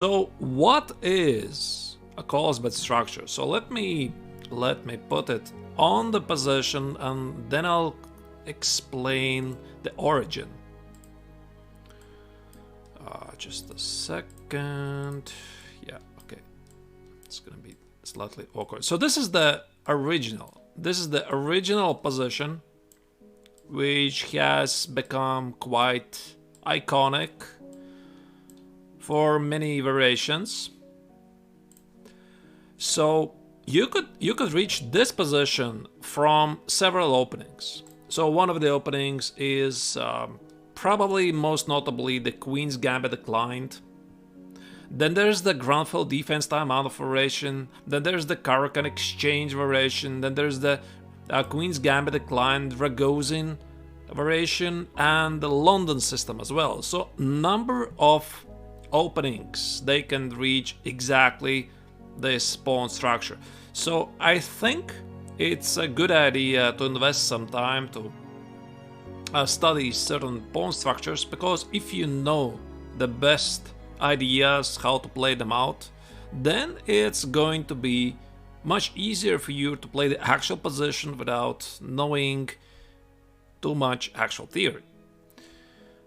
So what is a Carlsbad structure? So let me put it on the position and then I'll explain the origin. Just a second. Yeah, okay. It's gonna be slightly awkward. So this is the original. This is the original position, which has become quite iconic for many variations. So you could reach this position from several openings. So one of the openings is probably most notably the Queen's Gambit declined. Then there's the Groundfield defense timeout of variation. Then there's the Caracan exchange variation. Then there's the Queen's Gambit declined Ragozin variation and the London system as well. So number of openings they can reach exactly this pawn structure. So I think it's a good idea to invest some time to study certain pawn structures, because if you know the best ideas how to play them out, then it's going to be much easier for you to play the actual position without knowing too much actual theory.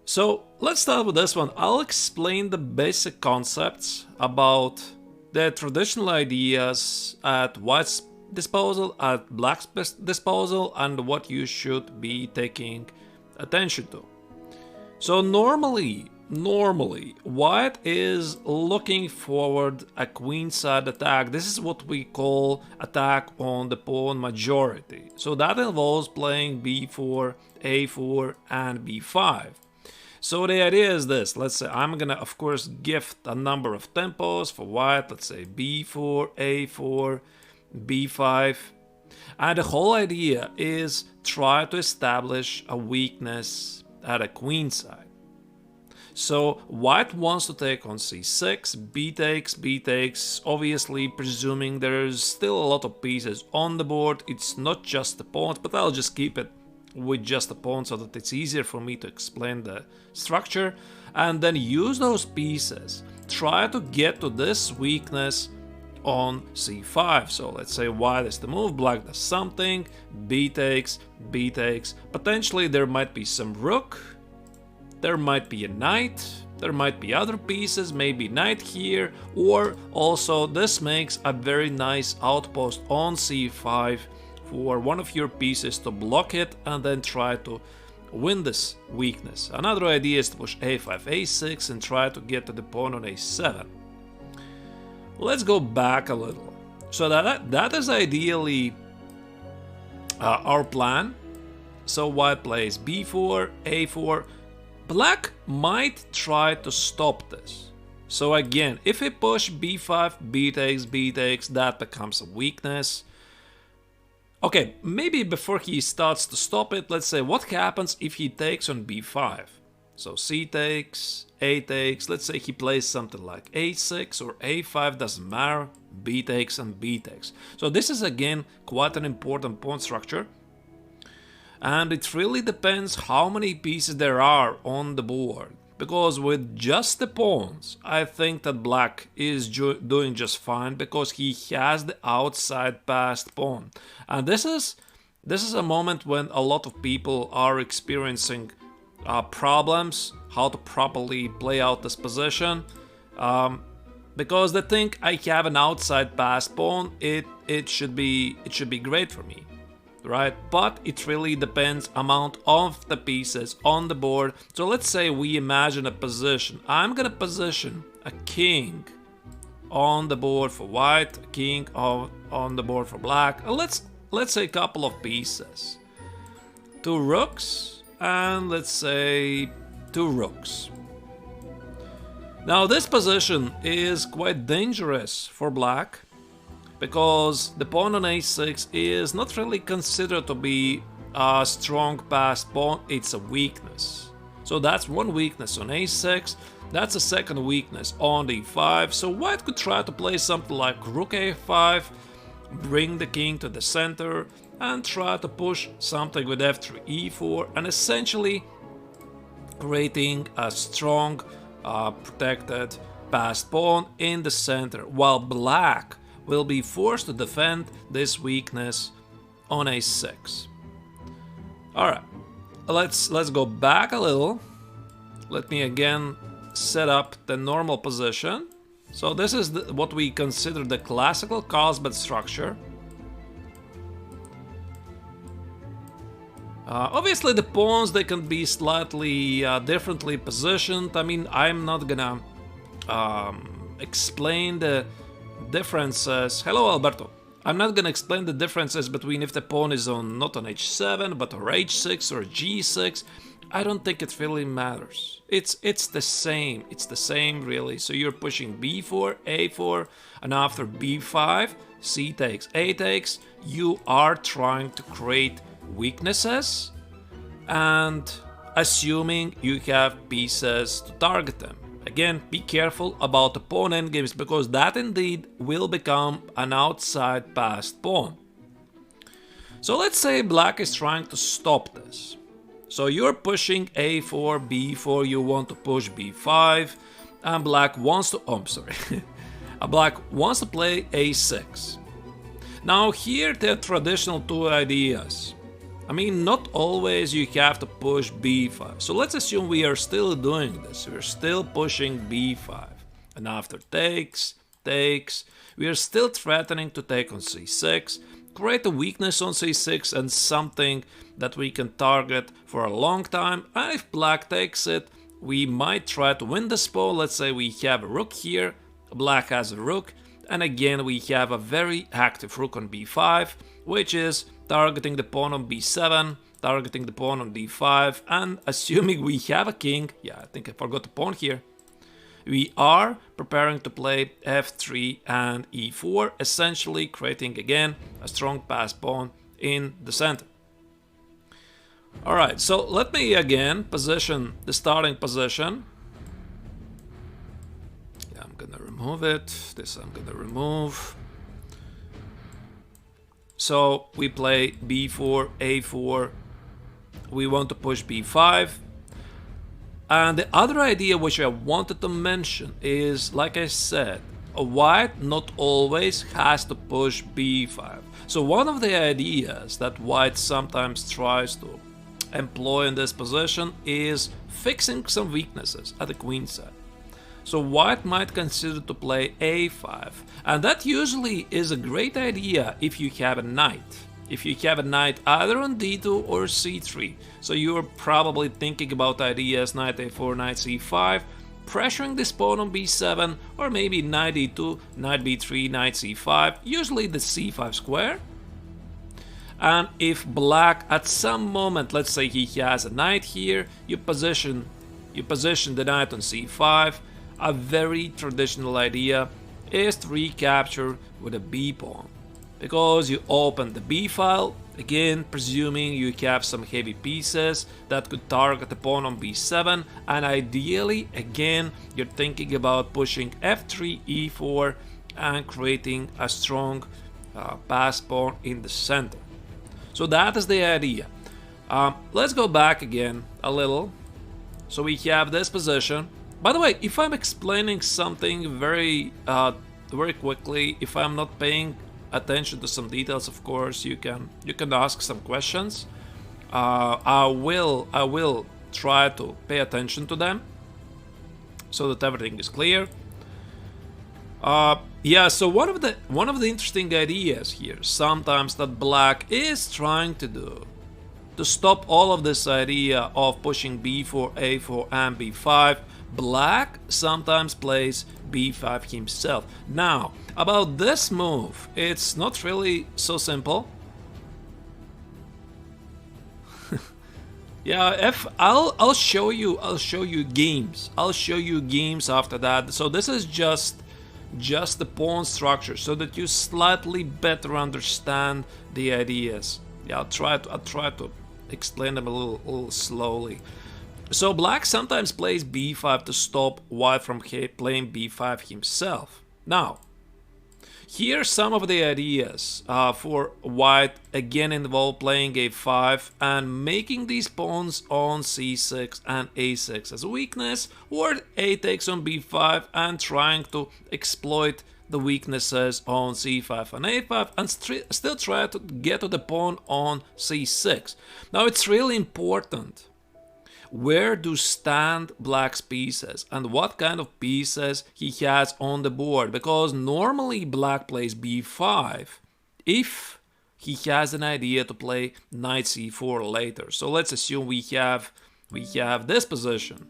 So let's start with this one. I'll explain the basic concepts about the traditional ideas at white's disposal, at black's disposal, and what you should be taking attention to. So normally white is looking forward a queenside attack. This is what we call attack on the pawn majority. So that involves playing b4, a4, and b5. So the idea is this. Let's say I'm gonna of course gift a number of tempos for white. Let's say b4, a4, b5. And the whole idea is try to establish a weakness at a queenside. So white wants to take on c6, b takes, obviously presuming there's still a lot of pieces on the board. It's not just the pawns, but I'll just keep it with just the pawn so that it's easier for me to explain the structure. And then use those pieces. Try to get to this weakness on c5. So let's say white is the move, black does something, b takes, potentially there might be some rook, there might be a knight, there might be other pieces, maybe knight here, or also this makes a very nice outpost on c5 for one of your pieces to block it and then try to win this weakness. Another idea is to push a5, a6 and try to get to the pawn on a7. Let's go back a little. So that is ideally our plan. So white plays b4, a4. Black might try to stop this. So again, if he push b5, b takes, that becomes a weakness. Okay, maybe before he starts to stop it, let's say what happens if he takes on b5. So c takes, a takes, let's say he plays something like a6 or a5, doesn't matter, b takes and b takes. So this is again quite an important pawn structure. And it really depends how many pieces there are on the board. Because with just the pawns, I think that black is doing just fine because he has the outside passed pawn. And this is a moment when a lot of people are experiencing problems how to properly play out this position, because they think I have an outside passed pawn, it should be great for me, right? But it really depends amount of the pieces on the board. So let's say we imagine a position. I'm gonna position a king on the board for white, a king on the board for black. Let's say a couple of pieces, 2 rooks, and let's say 2 rooks. Now this position is quite dangerous for black because the pawn on a6 is not really considered to be a strong passed pawn, it's a weakness. So that's one weakness on a6, that's a second weakness on d5. So white could try to play something like rook a5, bring the king to the center, and try to push something with f3, e4, and essentially creating a strong protected passed pawn in the center, while black will be forced to defend this weakness on a6. Alright, let's go back a little. Let me again set up the normal position. So this is what we consider the classical Carlsbad structure. Obviously the pawns, they can be slightly differently positioned. I mean, I'm not gonna explain the differences. Hello, Alberto. I'm not gonna explain the differences between if the pawn is on not on h7 but on h6 or g6. I don't think it really matters. It's the same. It's the same really. So you're pushing b4, a4, and after b5, c takes, a takes. You are trying to create weaknesses and assuming you have pieces to target them. Again, be careful about the pawn endgames because that indeed will become an outside passed pawn. So let's say black is trying to stop this. So you're pushing a4, b4, you want to push b5, and black wants to, oh, I'm sorry, black wants to play a6. Now here there are traditional two ideas. I mean, not always you have to push b5. So let's assume we are still doing this. We're still pushing b5. And after takes, we are still threatening to take on c6, create a weakness on c6 and something that we can target for a long time. And if black takes it, we might try to win this pawn. Let's say we have a rook here, black has a rook, and again we have a very active rook on b5, which is targeting the pawn on b7, targeting the pawn on d5, and assuming we have a king, yeah, I think I forgot the pawn here, we are preparing to play f3 and e4, essentially creating again a strong passed pawn in the center. Alright, so let me again position the starting position. Yeah, I'm gonna remove it, this I'm gonna remove. So we play b4, a4, we want to push b5. And the other idea which I wanted to mention is, like I said, a white not always has to push b5. So one of the ideas that white sometimes tries to employ in this position is fixing some weaknesses at the queen side. So white might consider to play a5, and that usually is a great idea if you have a knight. If you have a knight either on d2 or c3, so you're probably thinking about ideas knight a4, knight c5, pressuring this pawn on b7, or maybe knight e2, knight b3, knight c5, usually the c5 square. And if black at some moment, let's say he has a knight here, you position the knight on c5. A very traditional idea is to recapture with a b pawn, because you open the b file, again presuming you have some heavy pieces that could target the pawn on b7, and ideally again you're thinking about pushing f3, e4 and creating a strong passed pawn in the center. So that is the idea. Let's go back again a little. So we have this position. By the way, if I'm explaining something very quickly, if I'm not paying attention to some details, of course you can ask some questions. I will try to pay attention to them so that everything is clear. Yeah, so one of the interesting ideas here sometimes that black is trying to do to stop all of this idea of pushing b4, a4 and b5, black sometimes plays b5 himself. Now, about this move, it's not really so simple. Yeah, I'll show you games. I'll show you games after that. So this is just the pawn structure so that you slightly better understand the ideas. Yeah, I'll try to explain them a little slowly. So black sometimes plays b5 to stop white from playing b5 himself. Now, Here are some of the ideas for white, again involve playing a5 and making these pawns on c6 and a6 as a weakness, or a takes on b5 and trying to exploit the weaknesses on c5 and a5 and still try to get to the pawn on c6. Now it's really important where do stand black's pieces and what kind of pieces he has on the board, because normally black plays b5 if he has an idea to play knight c4 later. So let's assume we have this position.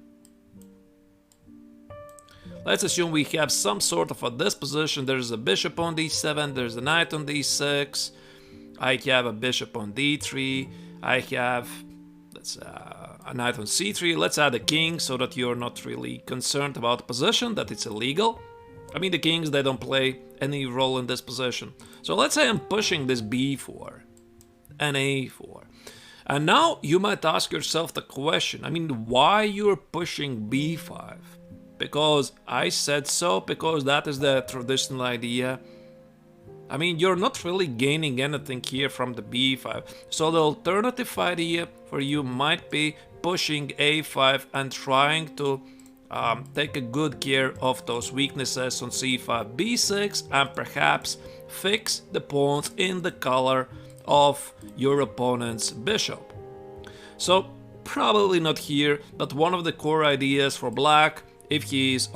Let's assume we have some sort of a disposition. There's a bishop on d7, there's a knight on d6, I have a bishop on d3, I have a knight on c3. Let's add a king so that you're not really concerned about the position, that it's illegal. I mean, the kings, they don't play any role in this position. So let's say I'm pushing this b4 and a4. And now you might ask yourself the question, I mean, why you're pushing b5? Because I said so, because that is the traditional idea. I mean, you're not really gaining anything here from the b5. So the alternative idea for you might be pushing a5 and trying to take a good care of those weaknesses on c5, b6, and perhaps fix the pawns in the color of your opponent's bishop. So probably not here, but one of the core ideas for black, if he's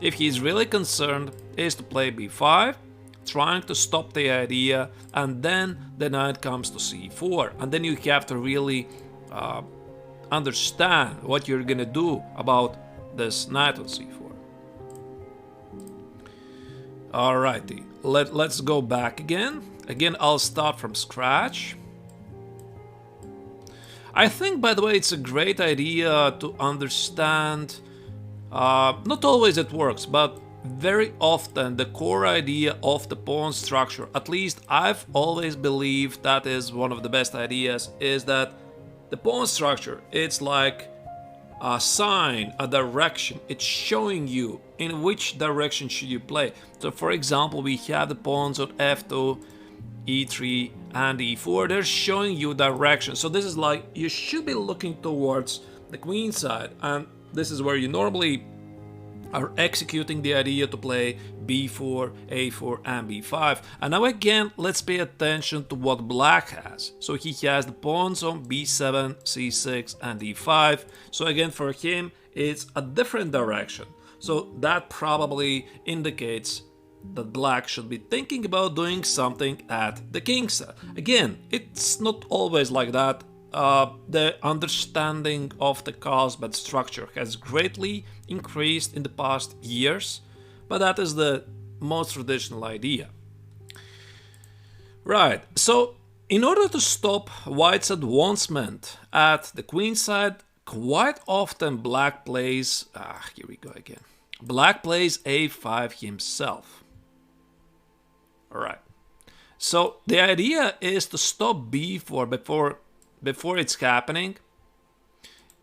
if he's really concerned, is to play b5, trying to stop the idea, and then the knight comes to c4, and then you have to really understand what you're gonna do about this knight on c4. Alrighty, let's go back again. Again, I'll start from scratch. I think, by the way, it's a great idea to understand, not always it works, but very often the core idea of the pawn structure, at least I've always believed that is one of the best ideas, is that the pawn structure, it's like a sign, a direction. It's showing you in which direction should you play. So for example, we have the pawns on f2, e3 and e4. They're showing you direction. So this is like you should be looking towards the queen side, and this is where you normally are executing the idea to play b4, a4 and b5. And now again, let's pay attention to what black has. So he has the pawns on b7, c6 and d5. So again, for him, it's a different direction. So that probably indicates that black should be thinking about doing something at the king side. Again, it's not always like that. The understanding of the Carlsbad structure has greatly increased in the past years, but that is the most traditional idea. Right, so in order to stop white's advancement at the queen side, quite often black plays, here we go again, black plays a5 himself. Alright, so the idea is to stop b4 before it's happening.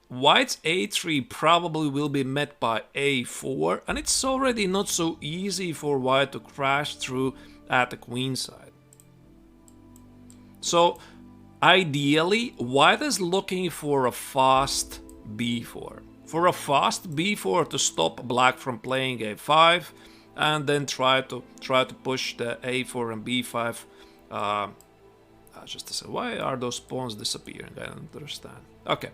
White's a3 probably will be met by a4, and it's already not so easy for white to crash through at the queen side. So ideally, white is looking for a fast b4. For a fast b4 to stop black from playing a5, and then try to push the a4 and b5. Just to say, why are those pawns disappearing? I don't understand. Okay.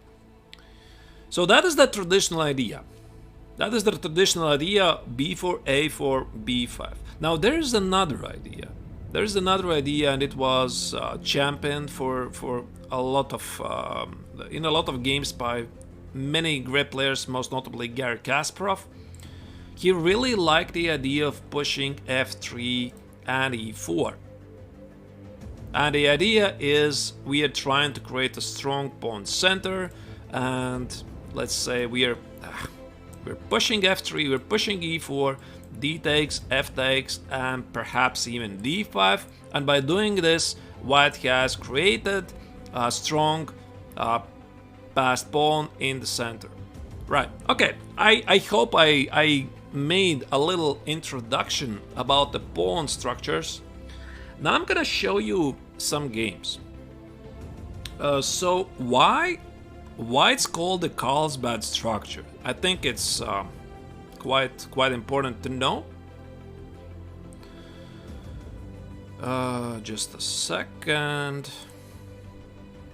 So that is the traditional idea. That is the traditional idea, b4, a4, b5. Now there is another idea. There is another idea, and it was championed for a lot of in a lot of games by many great players, most notably Garry Kasparov. He really liked the idea of pushing f3 and e4. And the idea is we are trying to create a strong pawn center, and let's say we're pushing f3, we're pushing e4, d takes, f takes, and perhaps even d5. And by doing this, white has created a strong passed pawn in the center. Right, okay, I hope I made a little introduction about the pawn structures. Now I'm gonna show you some games. So why it's called the Carlsbad structure? I think it's quite important to know. Just a second.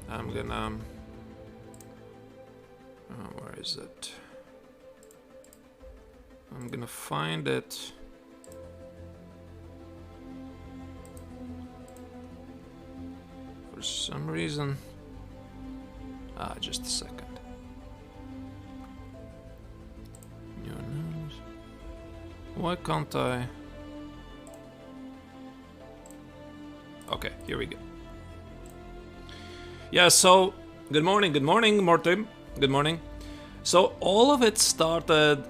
I'm gonna. Where is it? I'm gonna find it. For some reason. Just a second. Your news. Why can't I? Okay, here we go. Yeah, so good morning, Morten. Good morning. So all of it started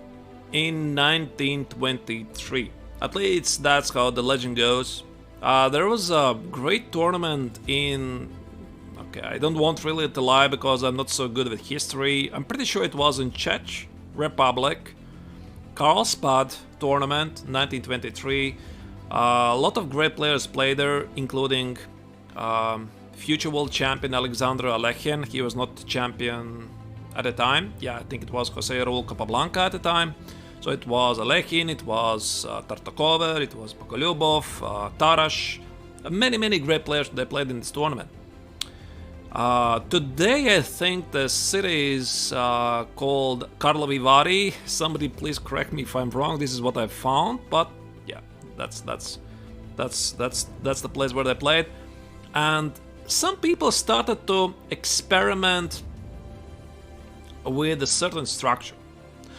in 1923. At least that's how the legend goes. There was a great tournament in... Okay, I don't want really to lie because I'm not so good with history. I'm pretty sure it was in Czech Republic. Carlsbad tournament, 1923. A lot of great players played there, including future world champion Alexander Alekhine. He was not champion at the time. Yeah, I think it was Jose Raul Capablanca at the time. So it was Alekhine, it was Tartakover, it was Bogolyubov, Tarash. Many great players that played in this tournament. Today I think the city is called Karlovy Vary. Somebody please correct me if I'm wrong. This is what I found, but yeah, that's the place where they played. And some people started to experiment with a certain structure.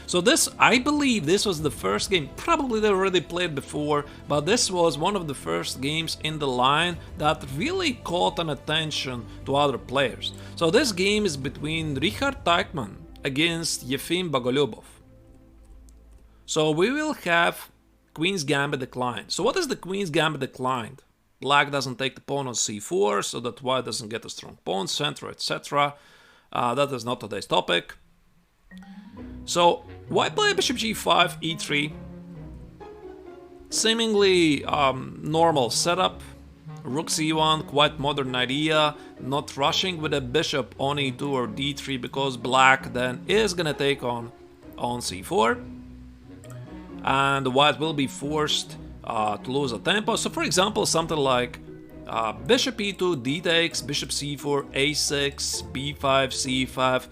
So this, I believe this was the first game, probably they already played before, but this was one of the first games in the line that really caught an attention to other players. So this game is between Richard Teichmann against Yefim Bogolyubov. So we will have Queen's Gambit declined. So what is the Queen's Gambit declined? Black doesn't take the pawn on c4, so that white doesn't get a strong pawn center, etc. That is not today's topic. So white play bishop g5, e3. Seemingly normal setup. Rook c1, quite modern idea. Not rushing with a bishop on e2 or d3 because black then is gonna take on c4. And the white will be forced to lose a tempo. So for example, something like bishop e2, d takes, bishop c4, a6, b5, c5.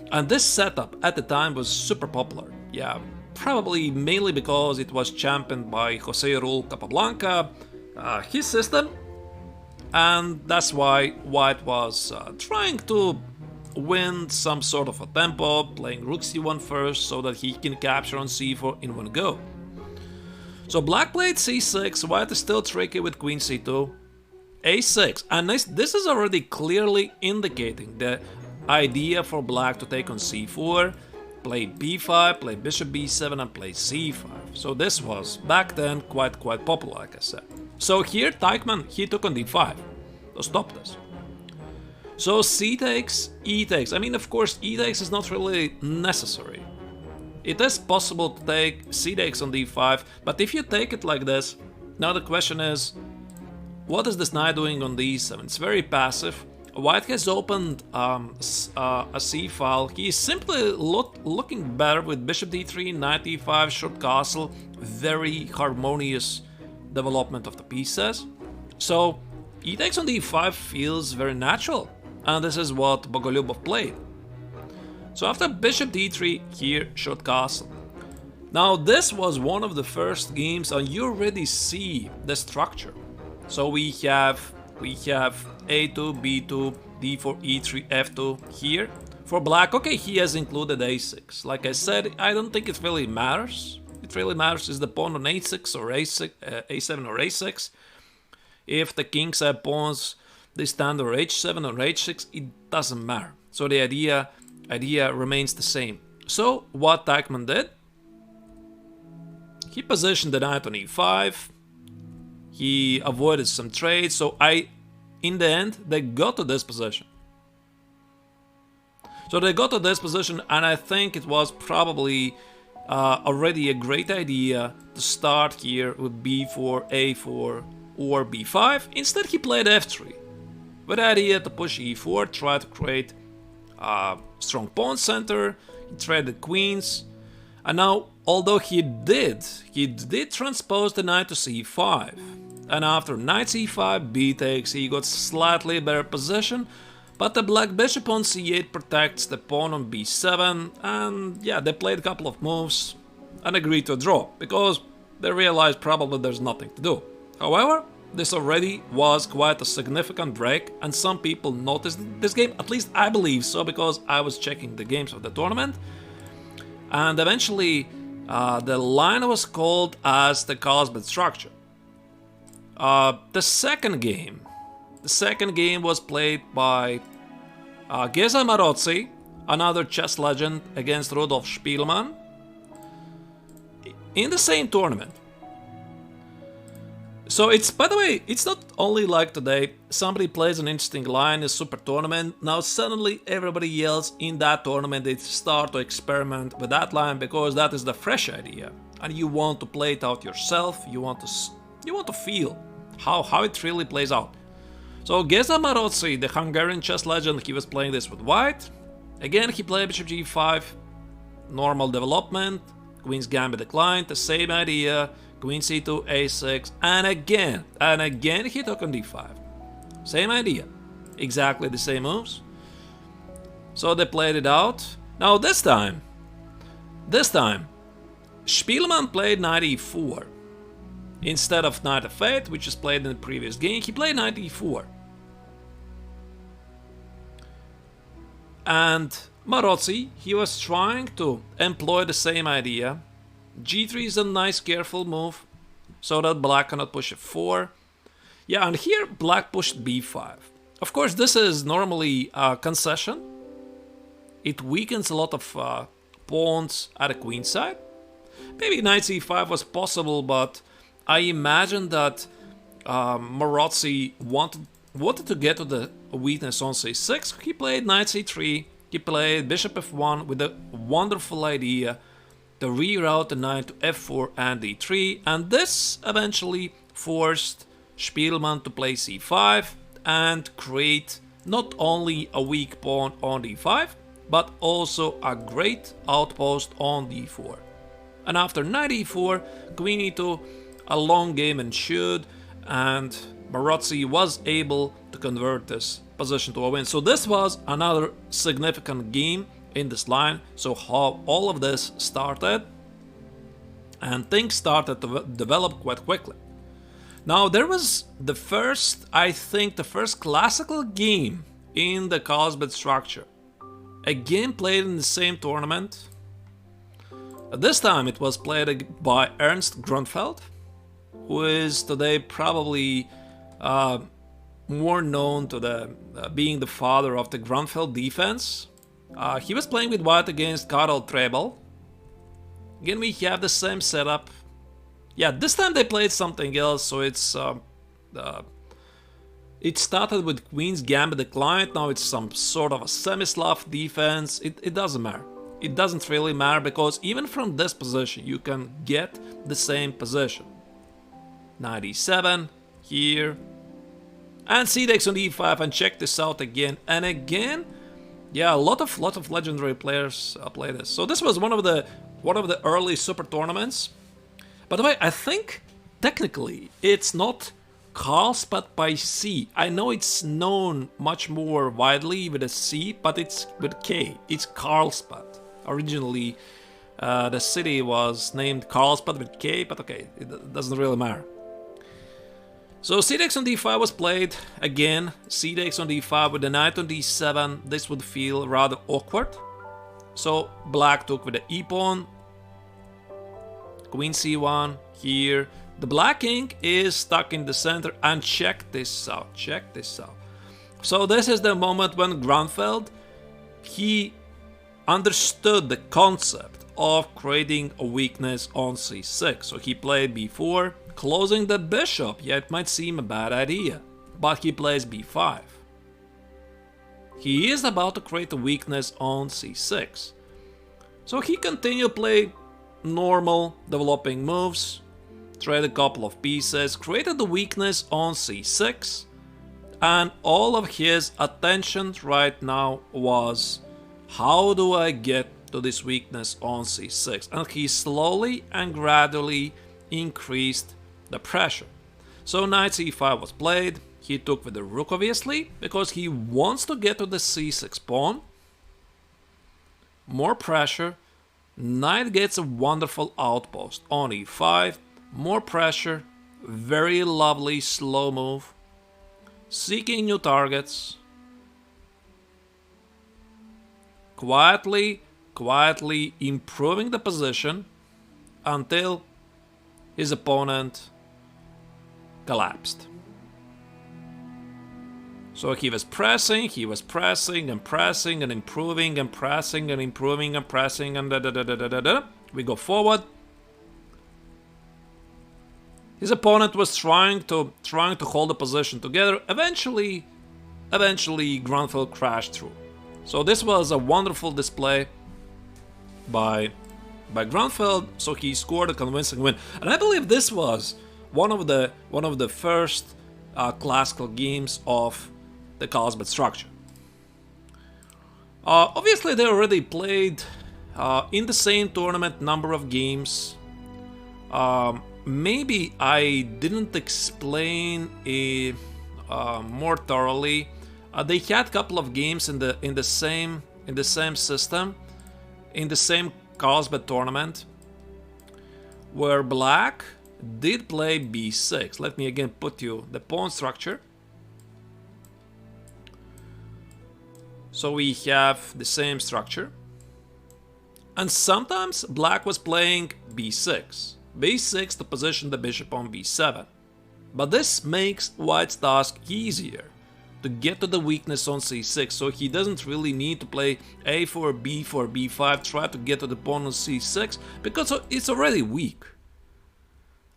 And this setup at the time was super popular. Yeah, probably mainly because it was championed by Jose Raul Capablanca, his system. And that's why white was trying to win some sort of a tempo, playing rook c1 first so that he can capture on c4 in one go. So black played c6, white is still tricky with queen c2, a6. And this is already clearly indicating the idea for black to take on c4, play b5, play bishop b7 and play c5. So this was back then quite popular, like I said. So here Teichmann, he took on d5 to stop this. So c takes, e takes. I mean, of course, e takes is not really necessary. It is possible to take c takes on d5, but if you take it like this, now the question is, what is this knight doing on d7? It's very passive. White has opened a c-file. He is simply looking better with bishop d3, knight e5, short castle. Very harmonious development of the pieces. So e takes on d5 feels very natural. And this is what Bogolyubov played. So after bishop d3, here short castle. Now this was one of the first games and you already see the structure. So we have a2, b2, d4, e3, f2 here. For black, okay, he has included a6. Like I said, I don't think it really matters. It really matters is the pawn on a6 or a6, a7 or a6. If the kings have pawns, they stand on h7 or h6, it doesn't matter. So the idea remains the same. So what Teichmann did? He positioned the knight on e5. He avoided some trades, so in the end, they got to this position. So they got to this position, and I think it was probably already a great idea to start here with b4, a4, or b5. Instead, he played f3 with the idea to push e4, try to create a strong pawn center. He traded queens, and now, although he did transpose the knight to c5, and after knight c5, b takes, he got slightly better position, but the black bishop on c8 protects the pawn on b7, and yeah, they played a couple of moves and agreed to a draw, because they realized probably there's nothing to do. However, this already was quite a significant break, and some people noticed this game, at least I believe so, because I was checking the games of the tournament, and eventually the line was called as the Carlsbad structure. The second game was played by Geza Marozzi, another chess legend, against Rudolf Spielmann in the same tournament. So it's, by the way, it's not only like today, somebody plays an interesting line in a super tournament, now suddenly everybody else in that tournament, they start to experiment with that line because that is the fresh idea. And you want to play it out yourself, you want to feel how it really plays out. So Geza Marozzi, the Hungarian chess legend, he was playing this with white. Again, he played bishop g5, normal development, queen's gambit declined, the same idea, queen c2, a6, and again he took on d5. Same idea, exactly the same moves. So they played it out. Now this time, Spielmann played knight e4. Instead of knight f8, which is played in the previous game, he played knight e4. And Marozzi, he was trying to employ the same idea. g3 is a nice careful move, so that black cannot push f4. Yeah, and here black pushed b5. Of course, this is normally a concession. It weakens a lot of pawns at the queen side. Maybe knight c5 was possible, but I imagine that Marozzi wanted to get to the weakness on c6. He played knight c3, he played bishop f1 with a wonderful idea to reroute the knight to f4 and d3, and this eventually forced Spielmann to play c5 and create not only a weak pawn on d5, but also a great outpost on d4. And after knight e4, queen e2, a long game ensued, and Marozzi was able to convert this position to a win. So this was another significant game in this line. So how all of this started, and things started to develop quite quickly. Now there was the first classical game in the Carlsbad structure. A game played in the same tournament. This time it was played by Ernst Grunfeld, who is today probably more known to being the father of the Grunfeld defense. He was playing with white against Karel Trebel. Again, we have the same setup. Yeah, this time they played something else, so it's it started with queen's gambit declined. Now it's some sort of a semi-Slav defense. It doesn't matter. It doesn't really matter, because even from this position you can get the same position. Knight e7 here, and c takes on e5, and check this out again and again. Yeah, a lot of legendary players play this. So this was one of the early super tournaments. By the way, I think technically it's not Carlsbad by C. I know it's known much more widely with a C, but it's with K. It's Carlsbad. Originally, the city was named Carlsbad with K, but okay, it doesn't really matter. So c takes on d5 was played. Again, c takes on d5 with the knight on d7. This would feel rather awkward. So black took with the e-pawn. Queen c1 here. The black king is stuck in the center, and check this out. So this is the moment when Grunfeld, he understood the concept of creating a weakness on c6. So he played b4, closing the bishop. Yeah, it might seem a bad idea, but he plays b5. He is about to create a weakness on c6. So he continued to play normal developing moves, trade a couple of pieces, created the weakness on c6, and all of his attention right now was, how do I get to this weakness on c6? And he slowly and gradually increased the pressure. So knight c5 was played. He took with the rook, obviously, because he wants to get to the c6 pawn. More pressure. Knight gets a wonderful outpost on e5. More pressure. Very lovely slow move. Seeking new targets. Quietly improving the position until his opponent collapsed. So he was pressing and pressing and improving and pressing and improving and pressing and da. We go forward. His opponent was trying to hold the position together. Eventually Grunfeld crashed through. So this was a wonderful display by Grunfeld. So he scored a convincing win, and I believe this was one of the first classical games of the Carlsbad structure. Obviously, they already played in the same tournament number of games. Maybe I didn't explain it more thoroughly. They had a couple of games in the same system, in the same Carlsbad tournament, where Black did play b6. Let me again put you the pawn structure. So we have the same structure. And sometimes Black was playing b6. b6 to position the bishop on b7. But this makes White's task easier to get to the weakness on c6, so he doesn't really need to play a4, b4, b5, try to get to the pawn on c6, because it's already weak.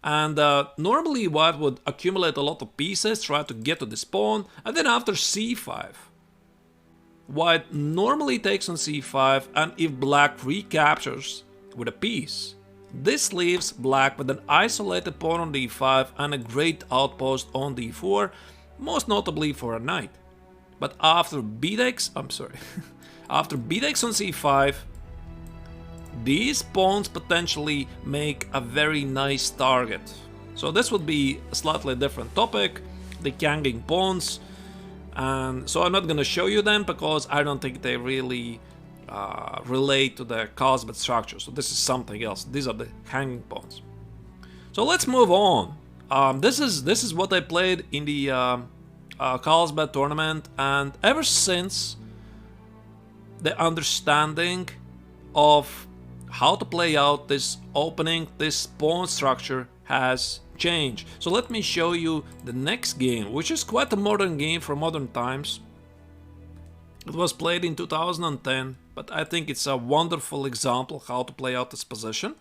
And normally White would accumulate a lot of pieces, try to get to this pawn, and then after c5, White normally takes on c5, and if Black recaptures with a piece, this leaves Black with an isolated pawn on d5 and a great outpost on d4, most notably for a knight. But after b takes, after b takes on c5, these pawns potentially make a very nice target. So this would be a slightly different topic, the hanging pawns. And so I'm not going to show you them because I don't think they really relate to the Carlsbad structure. So this is something else. These are the hanging pawns. So let's move on. This is what I played in the Carlsbad tournament, and ever since, the understanding of how to play out this opening, this pawn structure, has changed. So let me show you the next game, which is quite a modern game for modern times. It was played in 2010, but I think it's a wonderful example how to play out this position.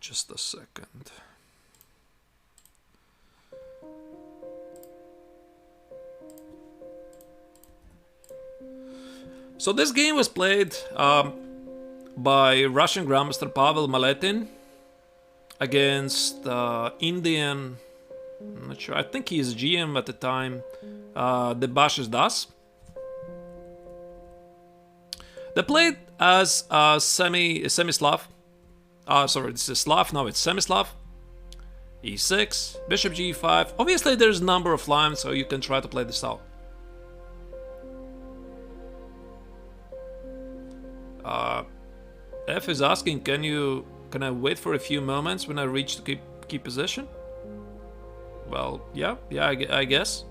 Just a second. So this game was played by Russian Grandmaster Pavel Maletin against Indian, I'm not sure, I think he's GM at the time, Debashish Das. They played as semi-Slav. Sorry, this is Slav, now it's semi-Slav. e6, bishop g5. Obviously there's a number of lines, so you can try to play this out. F is asking, can I wait for a few moments when I reach the key position? Well, yeah, I guess.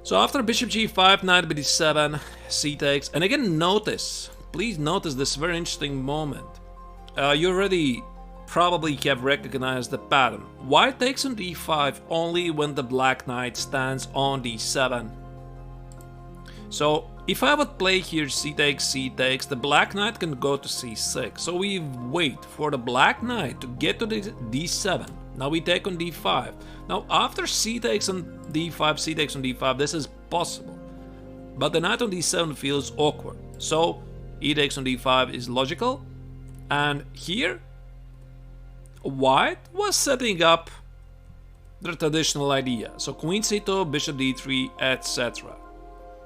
So after bishop g5, knight b7, c takes, and again please notice this very interesting moment. You already probably have recognized the pattern. White takes on d5 only when the black knight stands on d7. So if I would play here c takes, the black knight can go to c6. So we wait for the black knight to get to the d7. Now we take on d5. Now after c takes on d5, c takes on d5, this is possible. But the knight on d7 feels awkward. So e takes on d5 is logical. And here, white was setting up the traditional idea. So queen c2, bishop d3, etc.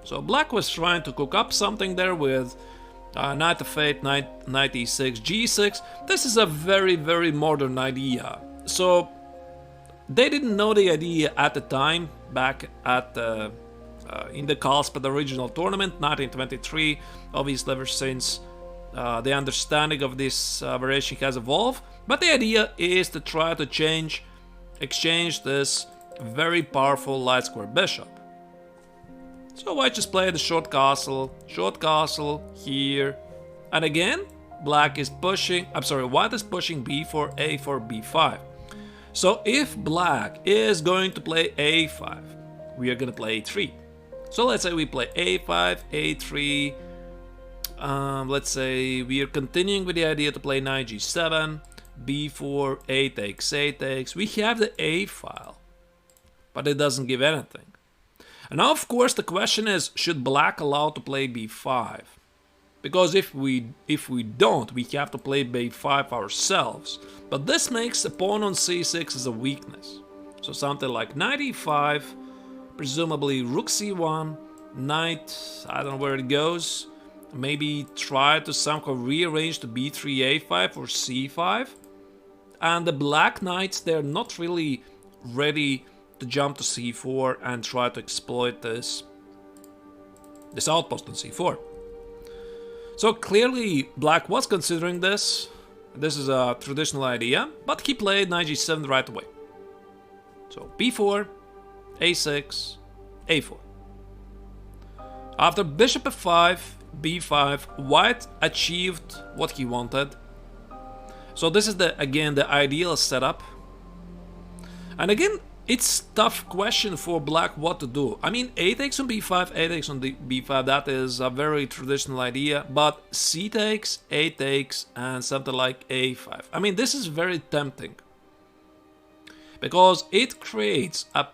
So black was trying to cook up something there with knight f8, knight e6, g6. This is a very, very modern idea. So they didn't know the idea at the time, back at in the Carlsbad original tournament, 1923. Obviously, ever since the understanding of this variation has evolved. But the idea is to try to exchange this very powerful light square bishop. So white just played the short castle here, and again white is pushing b4, a4, b5. So if black is going to play a5, we are going to play a3. So let's say we play a5, a3. Let's say we are continuing with the idea to play knight g7, b4, a takes. We have the a file, but it doesn't give anything. And now, of course, the question is, should black allow to play b5? Because if we don't, we have to play b5 ourselves. But this makes a pawn on c6 as a weakness. So something like knight e5, presumably rook c1, knight, I don't know where it goes. Maybe try to somehow rearrange the b3, a5 or c5. And the black knights, they're not really ready to jump to c4 and try to exploit this outpost on c4. So clearly black was considering this. This is a traditional idea, but he played knight g7 right away. So b4, a6, a4. After bishop f5, b5, white achieved what he wanted. So this is again the ideal setup. And again, it's tough question for black what to do. I mean, a takes on b5, a takes on b5, that is a very traditional idea. But c takes, a takes, and something like a5. I mean, this is very tempting, because it creates a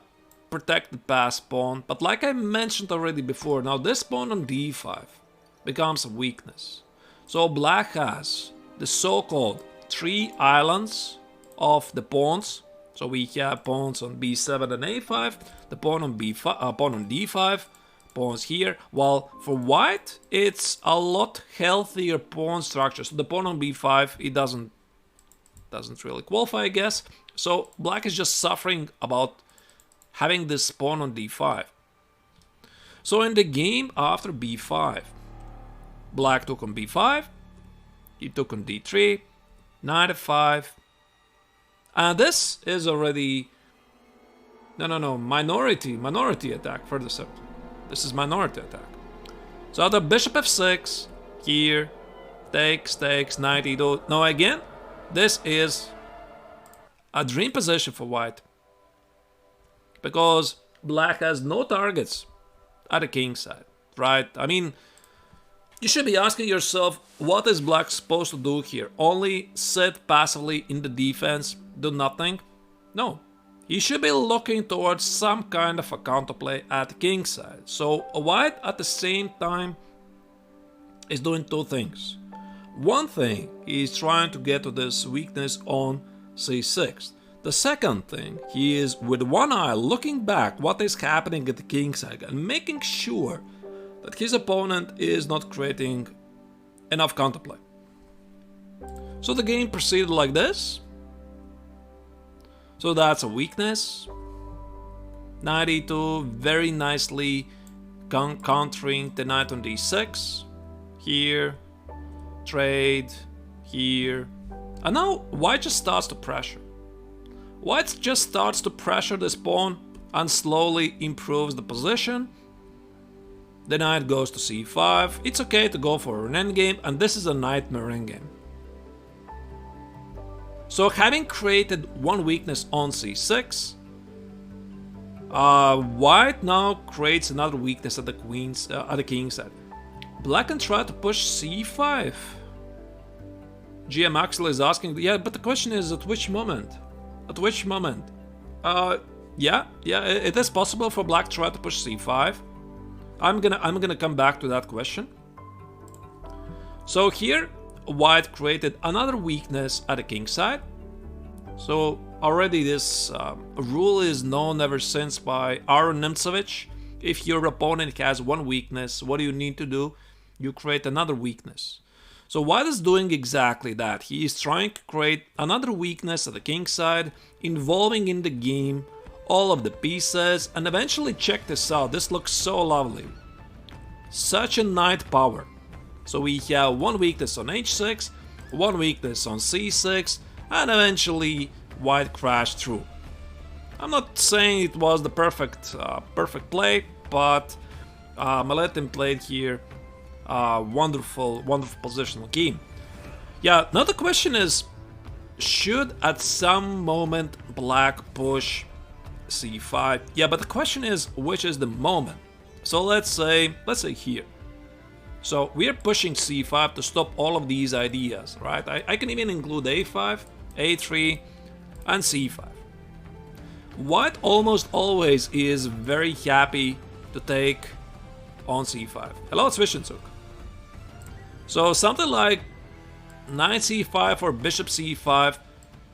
protected pass pawn. But like I mentioned already before, now this pawn on d5 becomes a weakness. So black has the so-called 3 islands of the pawns. So we have pawns on b7 and a5, the pawn on b5, pawn on d5, pawns here. While for white, it's a lot healthier pawn structure. So the pawn on b5, it doesn't really qualify, I guess. So black is just suffering about having this pawn on d5. So in the game after b5, black took on b5, he took on d3, knight f5, and this is already minority attack for the set. This is minority attack. So the bishop f6 here, takes, knight e2. Now again, this is a dream position for white, because black has no targets at the king side, right? I mean, you should be asking yourself, what is black supposed to do here? Only sit passively in the defense, do nothing? No. He should be looking towards some kind of a counterplay at the king side. So white at the same time is doing two things. One thing, he is trying to get to this weakness on c6. The second thing, he is with one eye looking back what is happening at the king side and making sure that his opponent is not creating enough counterplay. So the game proceeded like this. So that's a weakness. Knight e2, very nicely countering the knight on d6. Here, trade, here. And now white just starts to pressure. White just starts to pressure this pawn and slowly improves the position. The knight goes to c5. It's okay to go for an endgame, and this is a nightmare endgame. So having created one weakness on c6, white now creates another weakness at the king's side. Black can try to push c5. GM Axel is asking, yeah, but the question is at which moment? At which moment? Yeah, it is possible for black to try to push c5. I'm gonna come back to that question. So here, white created another weakness at the king side. So already this rule is known ever since by Neiksans. If your opponent has one weakness, what do you need to do? You create another weakness. So white is doing exactly that. He is trying to create another weakness at the king side, involving in the game all of the pieces, and eventually check this out. This looks so lovely. Such a knight power. So we have one weakness on h6, one weakness on c6, and eventually white crashed through. I'm not saying it was the perfect play, but Maletin played here wonderful positional game. Yeah, now the question is, should at some moment black push c5? Yeah, but the question is, which is the moment? So let's say here. So we're pushing c5 to stop all of these ideas, right? I can even include a5, a3, and c5. White almost always is very happy to take on c5. Hello, it's Vishensuk. So something like knight c5 or bishop c5,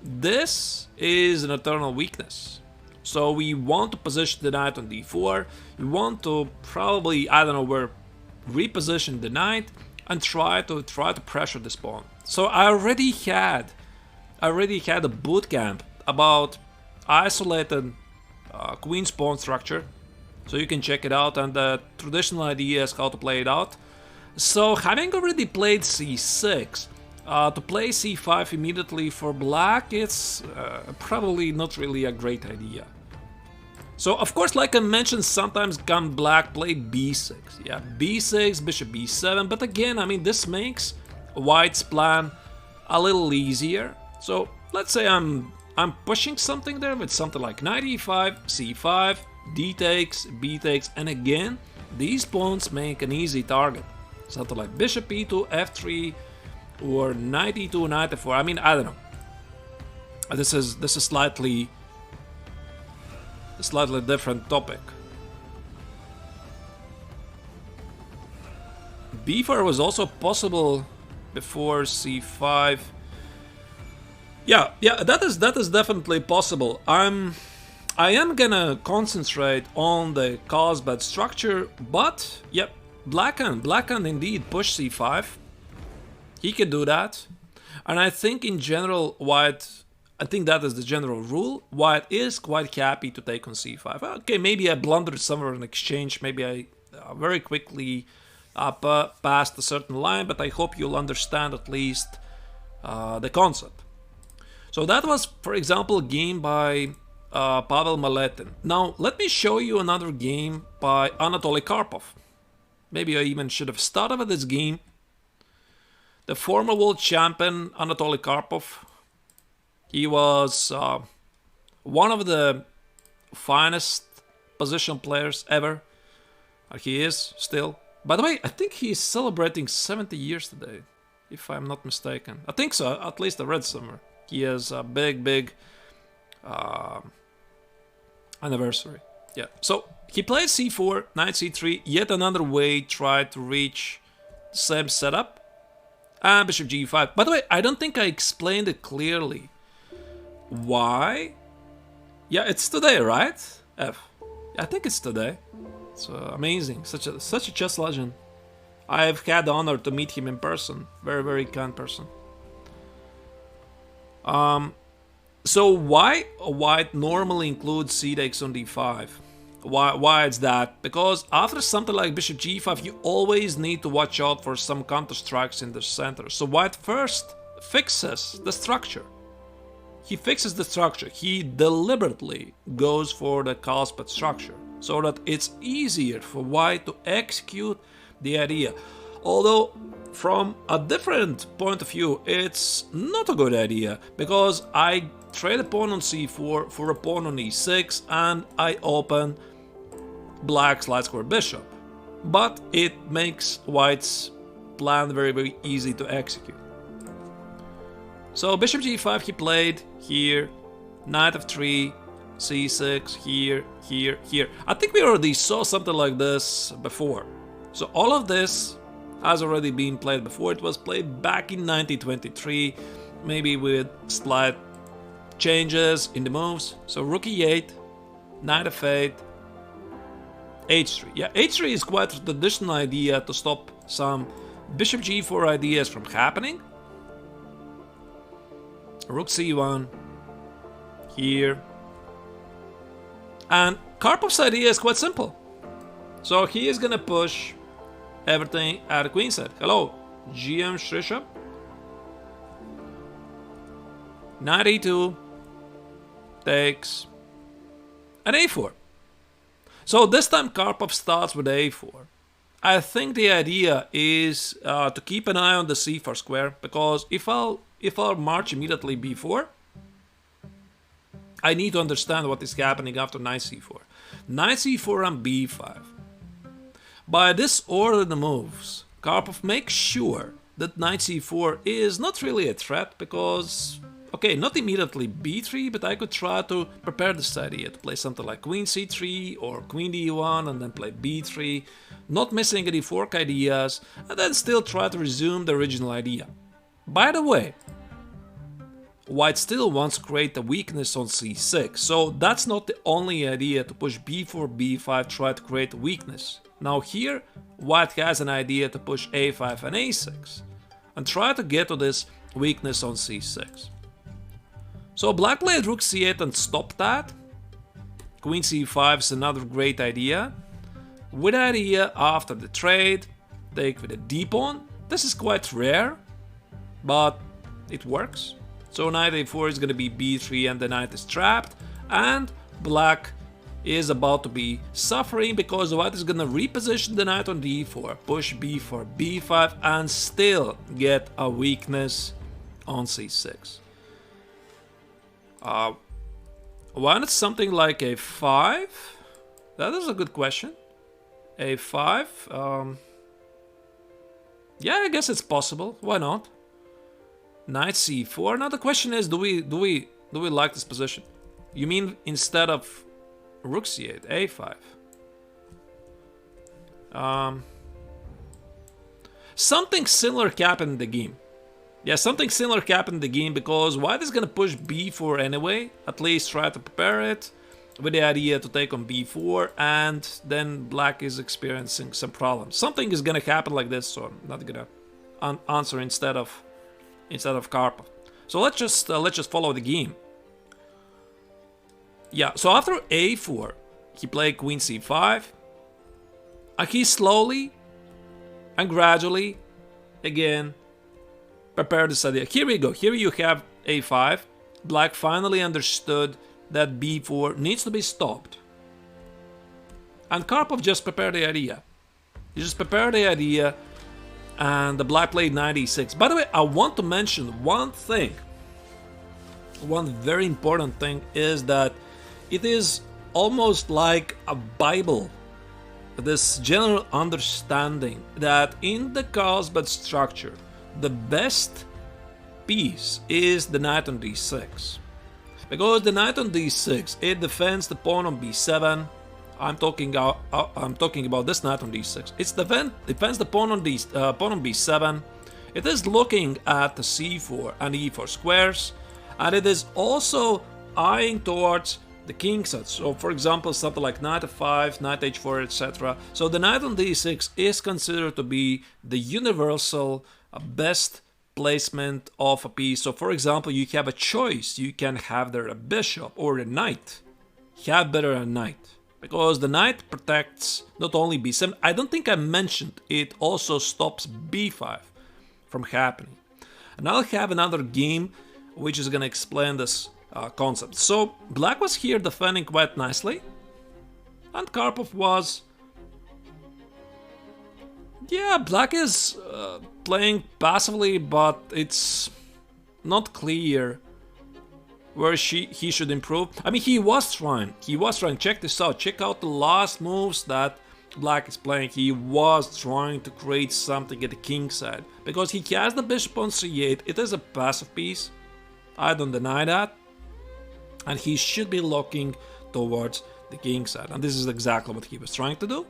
this is an eternal weakness. So we want to position the knight on d4, we want to probably, I don't know where, reposition the knight and try to pressure this pawn. So I already had a boot camp about isolated queen's pawn structure, so you can check it out, and the traditional idea is how to play it out. So having already played c6, to play c5 immediately for black, it's probably not really a great idea. So of course, like I mentioned, sometimes can black play b6. Yeah, b6, bishop b7, but again, I mean, this makes white's plan a little easier. So let's say I'm pushing something there with something like knight e5, c5, d takes, b takes, and again, these pawns make an easy target. Something like bishop e2, f3, or knight e2, knight f4. I mean, I don't know. This is slightly different topic. b4 was also possible before c5. Yeah, that is definitely possible. I am gonna concentrate on the Carlsbad structure, but yep, black can indeed push c5. He can do that, and I think in general white, I think that is the general rule. White is quite happy to take on c5. Okay, maybe I blundered somewhere in exchange. Maybe I very quickly passed a certain line, but I hope you'll understand at least the concept. So that was, for example, a game by Pavel Maletin. Now, let me show you another game by Anatoly Karpov. Maybe I even should have started with this game. The former world champion Anatoly Karpov. He was one of the finest position players ever. He is still. By the way, I think he's celebrating 70 years today, if I'm not mistaken. I think so, at least I read somewhere. He has a big anniversary. Yeah, so he played c4, knight c3, yet another way tried to reach the same setup. And bishop g5. By the way, I don't think I explained it clearly. Why? Yeah, it's today, right? F. I think it's today. It's amazing. Such a chess legend. I've had the honor to meet him in person. Very kind person. So why white normally includes c takes on d5? Why it's that? Because after something like bishop g5, you always need to watch out for some counter strikes in the center. So white first fixes the structure. He fixes the structure. He deliberately goes for the Carlsbad structure so that it's easier for white to execute the idea. Although from a different point of view, it's not a good idea, because I trade a pawn on c4 for a pawn on e6 and I open black's light square bishop. But it makes white's plan very easy to execute. So bishop g5 he played here, knight f3, c6, here. I think we already saw something like this before. So all of this has already been played before. It was played back in 1923, maybe with slight changes in the moves. So rook e8, knight f8, h3. Yeah, h3 is quite a traditional idea to stop some bishop g4 ideas from happening. Rook c1 here. And Karpov's idea is quite simple. So he is gonna push everything at the queen side. Hello, GM Shrisha. Knight e2 takes an a4. So this time Karpov starts with a4. I think the idea is to keep an eye on the c4 square, because if I'll march immediately b4, I need to understand what is happening after knight c4. Knight c4 and b5. By this order of the moves, Karpov makes sure that knight c4 is not really a threat, because, okay, not immediately b3, but I could try to prepare this idea to play something like queen c3 or queen d1 and then play b3, not missing any fork ideas, and then still try to resume the original idea. By the way, White still wants to create a weakness on c6, so that's not the only idea to push b4, b5, try to create a weakness. Now here, White has an idea to push a5 and a6, and try to get to this weakness on c6. So Black played rook c8 and stopped that. Queen c5 is another great idea. With idea after the trade, take with a d-pawn. This is quite rare, but it works. So knight a4 is going to be b3 and the knight is trapped, and Black is about to be suffering because White is going to reposition the knight on d4, push b4, b5, and still get a weakness on c6. Why not something like a5? That is a good question. a5, yeah, I guess it's possible. Why not? Knight c4. Now the question is, do we like this position? You mean instead of rook c8, a5? Something similar happened in the game. Yeah, something similar happened in the game because White is gonna push b4 anyway. At least try to prepare it with the idea to take on b4, and then Black is experiencing some problems. Something is gonna happen like this, so I'm not gonna answer instead of Karpov. So let's just follow the game. Yeah, so after a4, he played queen c5, and he slowly and gradually, again, prepared this idea. Here we go. Here you have a5. Black finally understood that b4 needs to be stopped. And Karpov just prepared the idea. He just prepared the idea, and the Black played knight e6. By the way, I want to mention one thing. One very important thing is that it is almost like a Bible. This general understanding that in the Carlsbad structure, the best piece is the knight on d6. Because the knight on d6, it defends the pawn on b7. I'm talking about this knight on d6. It defends the pawn on b7. It is looking at the c4 and e4 squares, and it is also eyeing towards the king side. So, for example, something like knight f5, knight h4, etc. So the knight on d6 is considered to be the universal best placement of a piece. So, for example, you have a choice. You can have there a bishop or a knight. Have better a knight, because the knight protects not only b7. I don't think I mentioned it also stops b5 from happening. And I'll have another game which is going to explain this concept. So Black was here defending quite nicely, and Karpov was, yeah, Black is playing passively, but it's not clear where he should improve. I mean, he was trying. Check this out. Check out the last moves that Black is playing. He was trying to create something at the king side, because he has the bishop on c8. It is a passive piece. I don't deny that. And he should be looking towards the king side. And this is exactly what he was trying to do.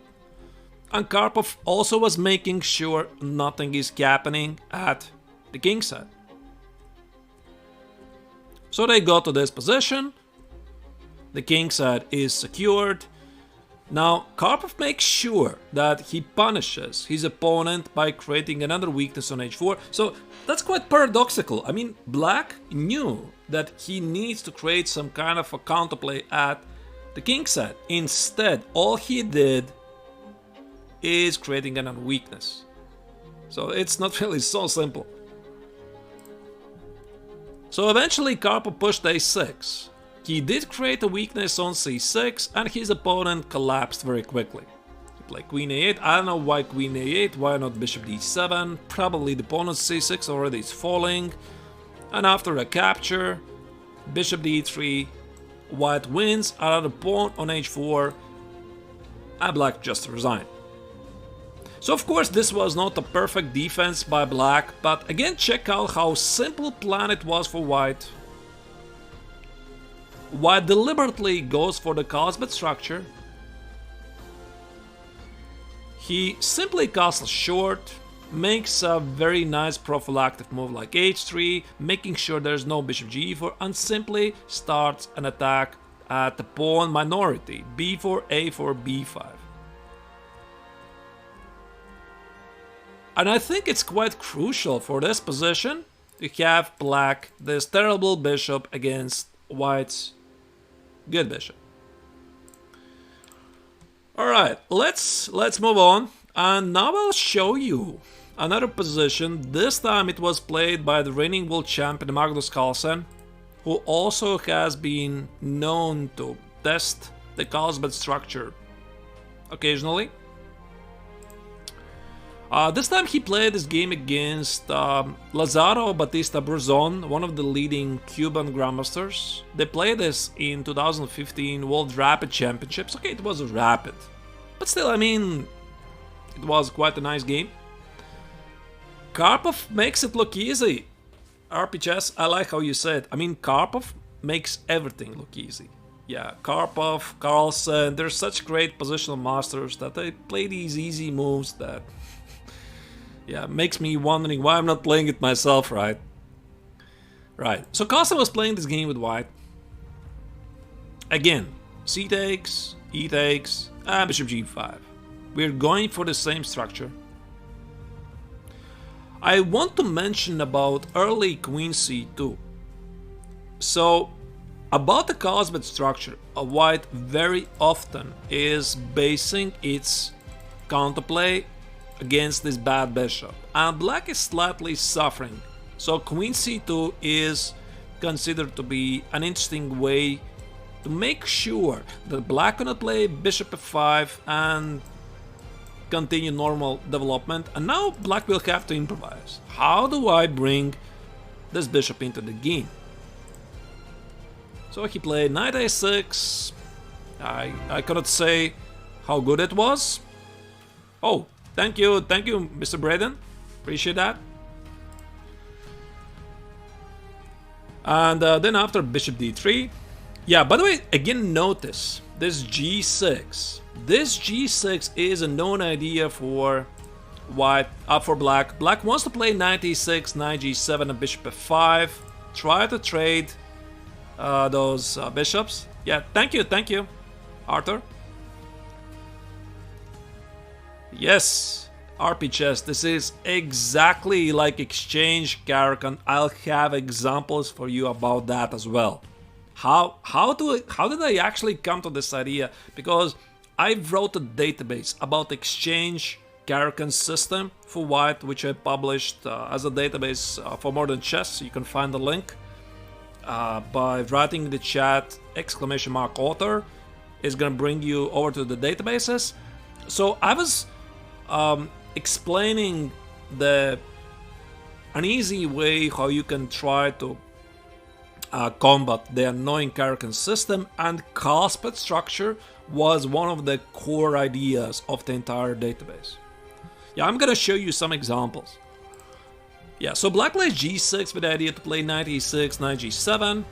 And Karpov also was making sure nothing is happening at the king side. So they go to this position. The king side is secured. Now Karpov makes sure that he punishes his opponent by creating another weakness on h4. So that's quite paradoxical. I mean, Black knew that he needs to create some kind of a counterplay at the king side. Instead, all he did is creating another weakness. So it's not really so simple. So eventually Karpov pushed a6. He did create a weakness on c6 and his opponent collapsed very quickly. He played queen a8. I don't know why queen a8, why not bishop d7. Probably the opponent's c6 already is falling. And after a capture, bishop d3, white wins, another pawn on h4, and Black just resigned. So of course this was not a perfect defense by Black, but again check out how simple plan it was for White. White deliberately goes for the Carlsbad structure. He simply castles short, makes a very nice prophylactic move like h3, making sure there's no bishop g4, and simply starts an attack at the pawn minority, b4, a4, b5. And I think it's quite crucial for this position to have Black, this terrible bishop, against White's good bishop. Alright, let's move on, and now I'll show you another position. This time it was played by the reigning world champion Magnus Carlsen, who also has been known to test the Carlsbad structure occasionally. This time he played this game against Lazaro Batista Bruzon, one of the leading Cuban grandmasters. They played this in 2015 World Rapid Championships. Okay, it was a rapid, but still, I mean, it was quite a nice game. Karpov makes it look easy. RP Chess, I like how you said. I mean, Karpov makes everything look easy. Yeah, Karpov, Carlsen, they're such great positional masters that they play these easy moves that... yeah, makes me wondering why I'm not playing it myself, right? Right, so Carlsen was playing this game with White. Again, c takes, e takes, and bishop g5. We're going for the same structure. I want to mention about early queen c2. So, about the Carlsbad structure, White very often is basing its counterplay against this bad bishop, and Black is slightly suffering. So queen c2 is considered to be an interesting way to make sure that Black cannot play bishop f5 and continue normal development, and now Black will have to improvise. How do I bring this bishop into the game? So he played knight a6. I cannot say how good it was. Oh, thank you, Mr. Braden. Appreciate that. And then after bishop d3. Yeah, by the way, again notice this g6. This g6 is a known idea for White, for Black. Black wants to play knight e6, knight g7, and bishop f5. Try to trade those bishops. Yeah, thank you, Arthur. Yes, RP Chess, this is exactly like exchange Caracan. I'll have examples for you about that as well. How did I actually come to this idea? Because I wrote a database about exchange Caracan system for White, which I published as a database for Modern Chess. You can find the link by writing in the chat !author. Is gonna bring you over to the databases. So I was explaining an easy way how you can try to combat the annoying Caracan system, and Carlsbad structure was one of the core ideas of the entire database. Yeah, I'm gonna show you some examples. Yeah, so Black plays g6 with the idea to play knight e6, knight g7,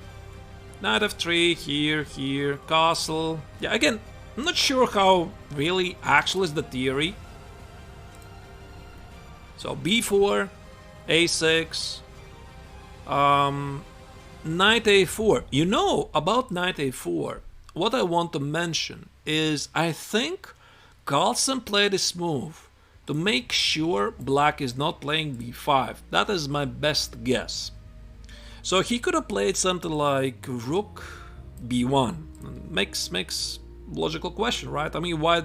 knight f3, here, castle. Yeah, again, I'm not sure how really actual is the theory. So b4, a6, knight a4. You know, about knight a4, what I want to mention is I think Carlsen played this move to make sure black is not playing b5. That is my best guess. So he could have played something like rook b1. Makes logical question, right? I mean, why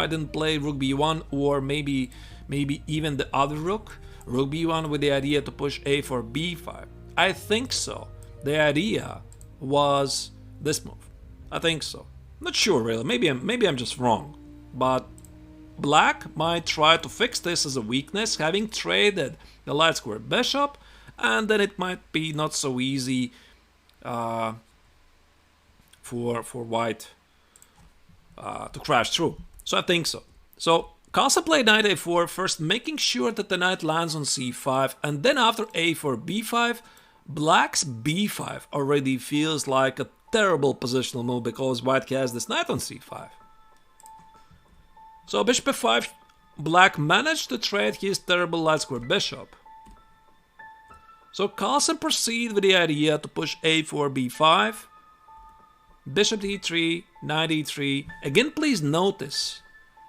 didn't play rook b1, or maybe even the other rook b1, with the idea to push a for b5? I think so. The idea was this move. I think so. Not sure really. Maybe I'm just wrong. But black might try to fix this as a weakness, having traded the light square bishop, and then it might be not so easy for white to crash through. So I think so. So Carlsen played knight a4, first making sure that the knight lands on c5, and then after a4 b5, black's b5 already feels like a terrible positional move because white has this knight on c5. So bishop f5, black managed to trade his terrible light square bishop. So Carlsen proceeded with the idea to push a4 b5, bishop d3, knight e3. Again, please notice,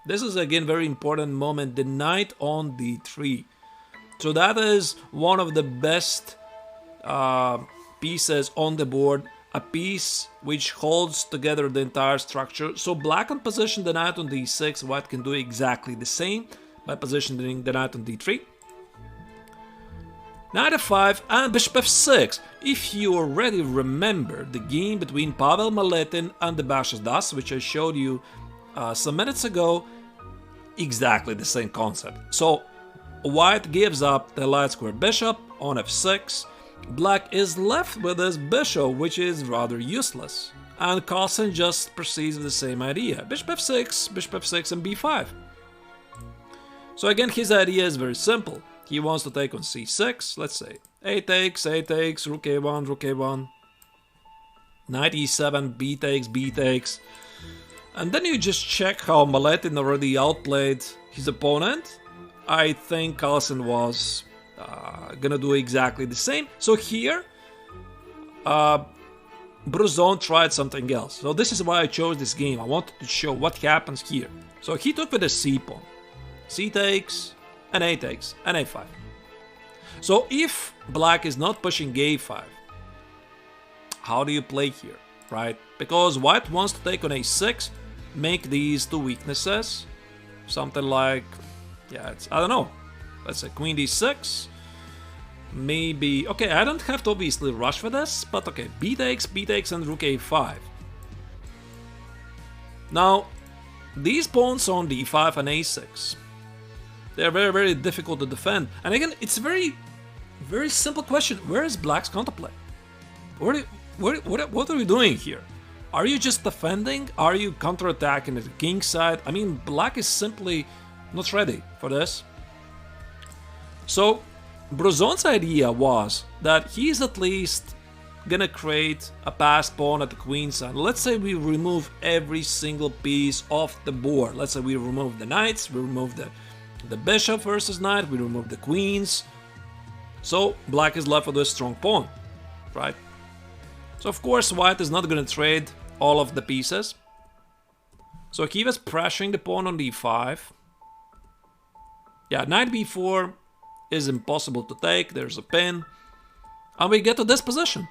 this is again very important moment, the knight on d3. So that is one of the best pieces on the board, a piece which holds together the entire structure. So black can position the knight on d6, white can do exactly the same by positioning the knight on d3. Knight f5 and bishop f6. If you already remember the game between Pavel Maletin and the Bashas Das, which I showed you some minutes ago, exactly the same concept. So white gives up the light square bishop on f6. Black is left with his bishop, which is rather useless. And Carlsen just proceeds with the same idea. Bishop f6, and b5. So again, his idea is very simple. He wants to take on c6, let's say a takes, rook a1, knight e7, b takes. And then you just check how Maletin already outplayed his opponent. I think Carlsen was gonna do exactly the same. So here, Bruzon tried something else. So this is why I chose this game. I wanted to show what happens here. So he took with a c pawn. C takes, and a takes, and a5. So if black is not pushing a5, how do you play here, right? Because white wants to take on a6, make these two weaknesses. Something like, yeah, it's, I don't know. Let's say queen d6. Maybe, okay, I don't have to obviously rush for this, but okay, b takes, and rook a5. Now, these pawns on d5 and a6, they're very, very difficult to defend. And again, it's a very, very simple question. Where is black's counterplay? What are we doing here? Are you just defending? Are you counterattacking at the king's side? I mean, black is simply not ready for this. So, Bruzon's idea was that he's at least gonna create a passed pawn at the queen's side. Let's say we remove every single piece off the board. Let's say we remove the knights, we remove the bishop versus knight, we remove the queens. So black is left with a strong pawn, right? So of course white is not gonna trade all of the pieces. So he was pressuring the pawn on d5. Yeah, knight b4 is impossible to take, there's a pin. And we get to this position.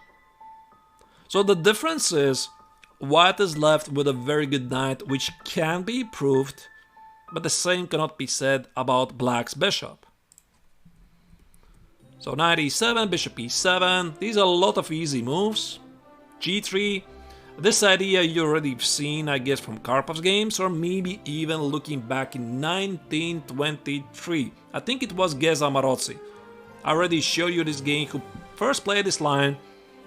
So the difference is white is left with a very good knight, which can be improved, but the same cannot be said about black's bishop. So knight e7, bishop e7, these are a lot of easy moves. g3, this idea you already seen, I guess, from Karpov's games, or maybe even looking back in 1923. I think it was Geza Marozzi. I already showed you this game, who first played this line,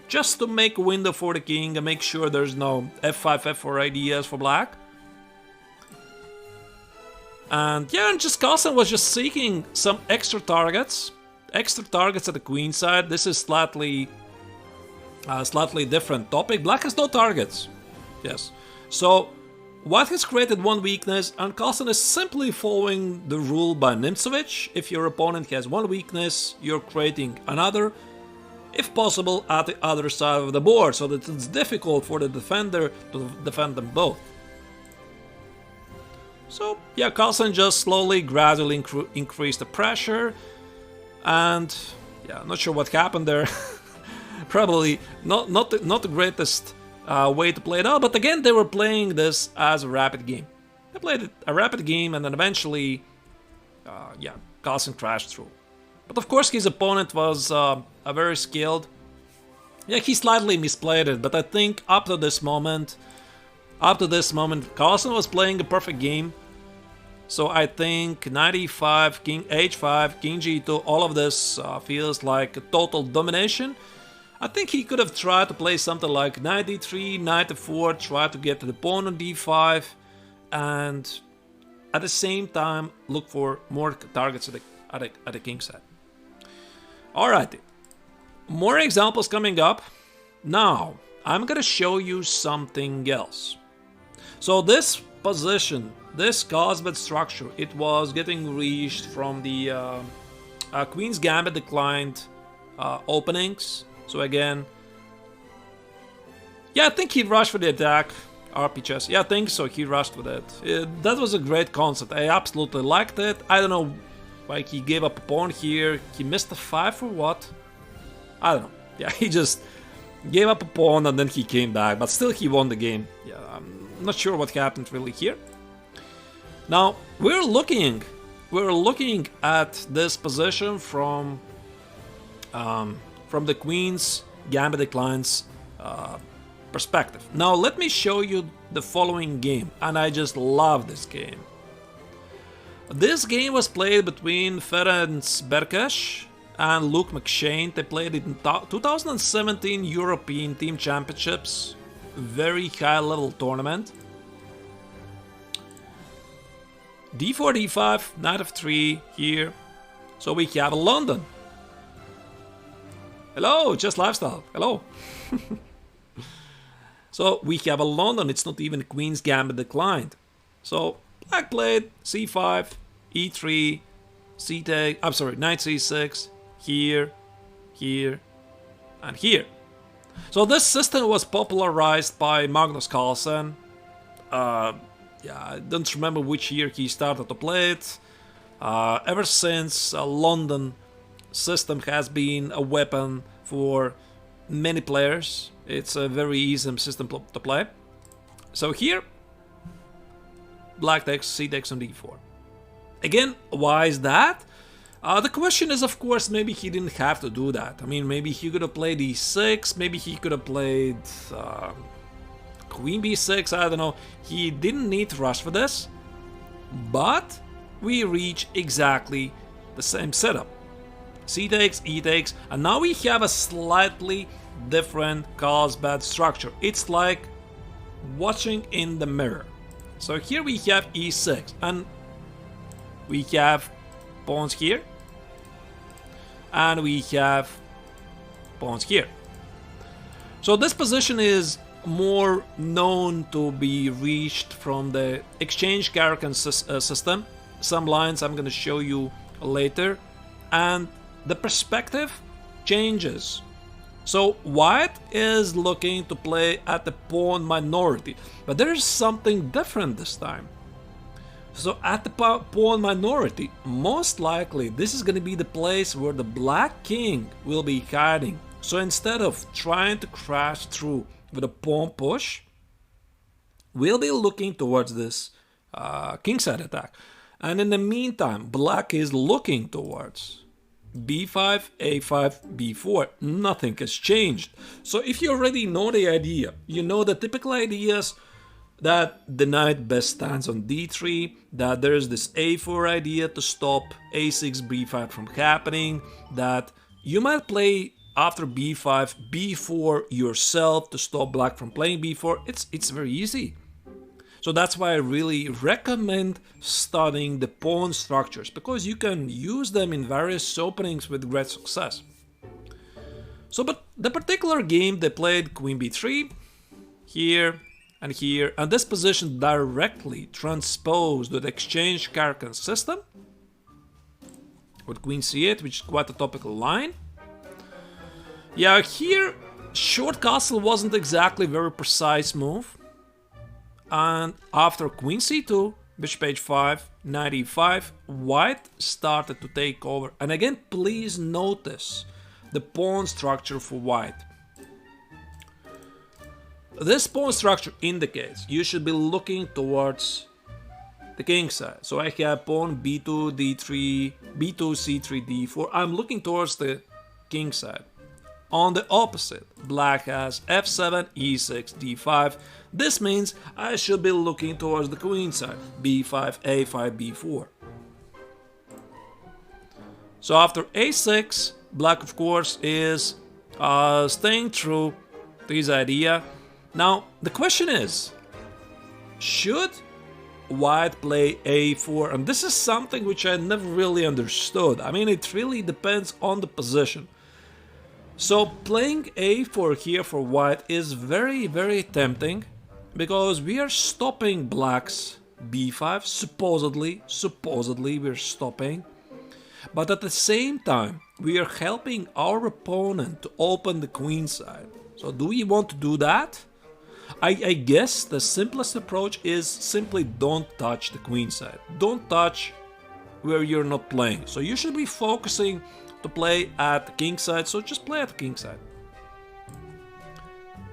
just to make a window for the king and make sure there's no f5, f4 ideas for black. And yeah, and just Carlsen was just seeking some extra targets at the queen side. This is slightly different topic. Black has no targets. Yes. So White has created one weakness, and Carlsen is simply following the rule by Neiksans. If your opponent has one weakness, you're creating another, if possible at the other side of the board, so that it's difficult for the defender to defend them both. So yeah, Carlsen just slowly, gradually increased the pressure, and yeah, I'm not sure what happened there. Probably not the greatest way to play it out, but again, they were playing this as a rapid game. They played it a rapid game, and then eventually, yeah, Carlsen crashed through. But of course, his opponent was a very skilled. Yeah, he slightly misplayed it, but I think up to this moment, Carlsen was playing a perfect game. So I think 95, King H5, King G2, all of this feels like a total domination. I think he could have tried to play something like knight d3, knight d4, try to get to the pawn on d5, and at the same time look for more targets at the king side. Alrighty, more examples coming up. Now, I'm gonna show you something else. So this position, this Carlsbad structure, it was getting reached from the Queen's Gambit declined openings. So again, yeah, I think he rushed for the attack, RP chess. Yeah, I think so, he rushed with it. That was a great concept, I absolutely liked it. I don't know, like he gave up a pawn here, he missed a 5 for what? I don't know. Yeah, he just gave up a pawn and then he came back, but still he won the game. Yeah, I'm not sure what happened really here. Now, we're looking at this position from the Queen's Gambit declines perspective. Now, let me show you the following game, and I just love this game. This game was played between Ferenc Berkes and Luke McShane. They played it in 2017 European Team Championships, very high level tournament. d4, d5, knight f3 here. So we have a London. Hello, just lifestyle. Hello. So we have a London. It's not even Queen's Gambit declined. So black played c5, e3, c take. I'm sorry, knight c6 here, here, and here. So this system was popularized by Magnus Carlsen. Yeah, I don't remember which year he started to play it. Ever since, London system has been a weapon for many players. It's a very easy system to play. So here, black takes, c takes on d4. Again, why is that? The question is, of course, maybe he didn't have to do that. I mean, maybe he could have played e6, maybe he could have played Queen b6, I don't know. He didn't need to rush for this, but we reach exactly the same setup. C takes, E takes, and now we have a slightly different Carlsbad structure. It's like watching in the mirror. So here we have E6, and we have pawns here, and we have pawns here. So this position is more known to be reached from the exchange character system. Some lines I'm going to show you later, and the perspective changes. So white is looking to play at the pawn minority, but there is something different this time. So at the pawn minority, most likely this is going to be the place where the black king will be hiding. So instead of trying to crash through with a pawn push, we'll be looking towards this kingside attack. And in the meantime, black is looking towards b5, a5, b4. Nothing has changed. So if you already know the idea, you know the typical ideas, that the knight best stands on d3, that there's this a4 idea to stop a6, b5 from happening, that you might play after b5, b4 yourself to stop black from playing b4. It's very easy. So that's why I really recommend studying the pawn structures, because you can use them in various openings with great success. So, but the particular game they played queen b3, here, and here, and this position directly transposed with exchange Carcan system with queen c8, which is quite a topical line. Yeah, here short castle wasn't exactly a very precise move, and after queen c2, bishop h5, knight e5, white started to take over. And again, please notice the pawn structure for white. This pawn structure indicates you should be looking towards the king side. So I have pawn b2, d3, b2, c3, d4. I'm looking towards the king side. On the opposite, black has f7, e6, d5. This means I should be looking towards the queen side, b5, a5, b4. So after a6, black of course is staying true to his idea. Now the question is, should white play a4? And this is something which I never really understood. I mean, it really depends on the position. So playing a4 here for white is very, very tempting, because we are stopping black's b5, supposedly we're stopping. But at the same time, we are helping our opponent to open the queen side. So do we want to do that? I guess the simplest approach is simply don't touch the queen side. Don't touch where you're not playing. So you should be focusing to play at the king side, so just play at the king side.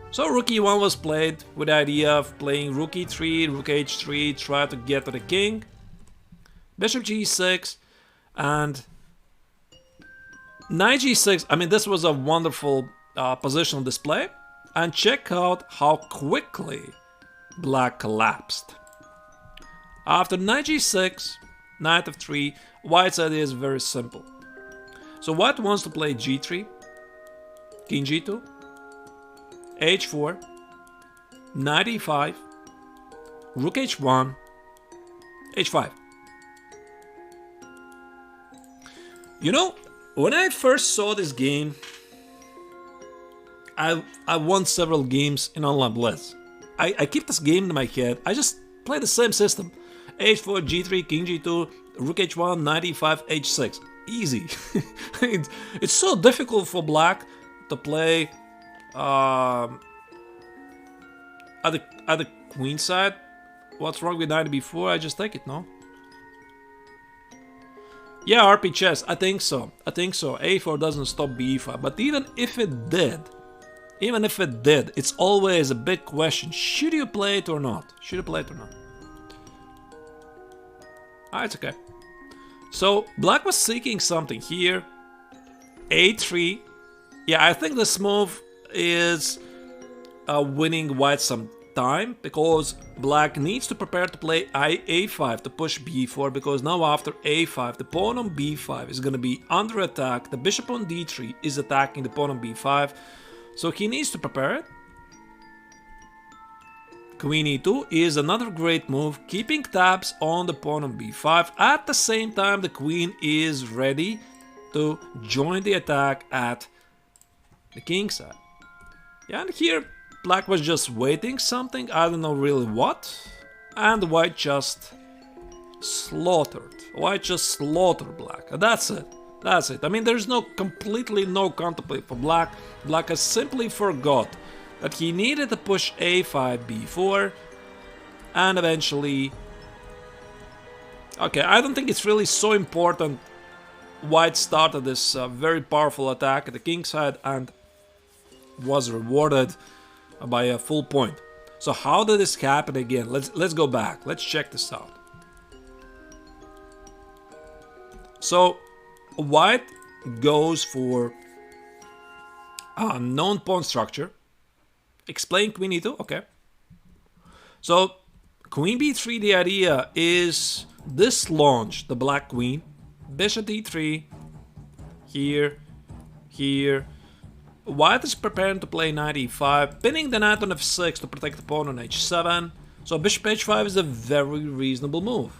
So rook e1 was played with the idea of playing rook e3, rook h3, try to get to the king. Bishop g6 and knight g6. I mean, this was a wonderful positional display. And check out how quickly black collapsed. After knight g6, knight f3, white's idea is very simple. So white wants to play g3, king g2, h4, knight e5, rook h1, h5. You know, when I first saw this game, I won several games in online blitz. I keep this game in my head. I just play the same system. h4, g3, king g2, rook h1, knight e5, h6. Easy. It's so difficult for black to play at the queen side. What's wrong with knight b4? I just take it, no? Yeah, RP chess. I think so. a4 doesn't stop b5. But even if it did, it's always a big question. Should you play it or not? Ah, it's okay. So black was seeking something here. a3. Yeah, I think this move is winning white some time, because black needs to prepare to play a5 to push b4, because now after a5 the pawn on b5 is going to be under attack. The bishop on d3 is attacking the pawn on b5. So he needs to prepare it. Queen e2 is another great move, keeping tabs on the pawn on b5. At the same time, the queen is ready to join the attack at the king side. Yeah, and here black was just waiting something, I don't know really what. And white just slaughtered. Black. And that's it. I mean, there's completely no counterplay for black. Black has simply forgot that he needed to push a5, b4, and eventually... Okay, I don't think it's really so important. White started this very powerful attack at the king side and was rewarded by a full point. So how did this happen again? Let's go back. Let's check this out. So white goes for a known pawn structure. Explain queen e2, okay. So queen b3, the idea is dislodge the black queen. Bishop d3, here. White is preparing to play knight e5, pinning the knight on f6 to protect the pawn on h7. So bishop h5 is a very reasonable move.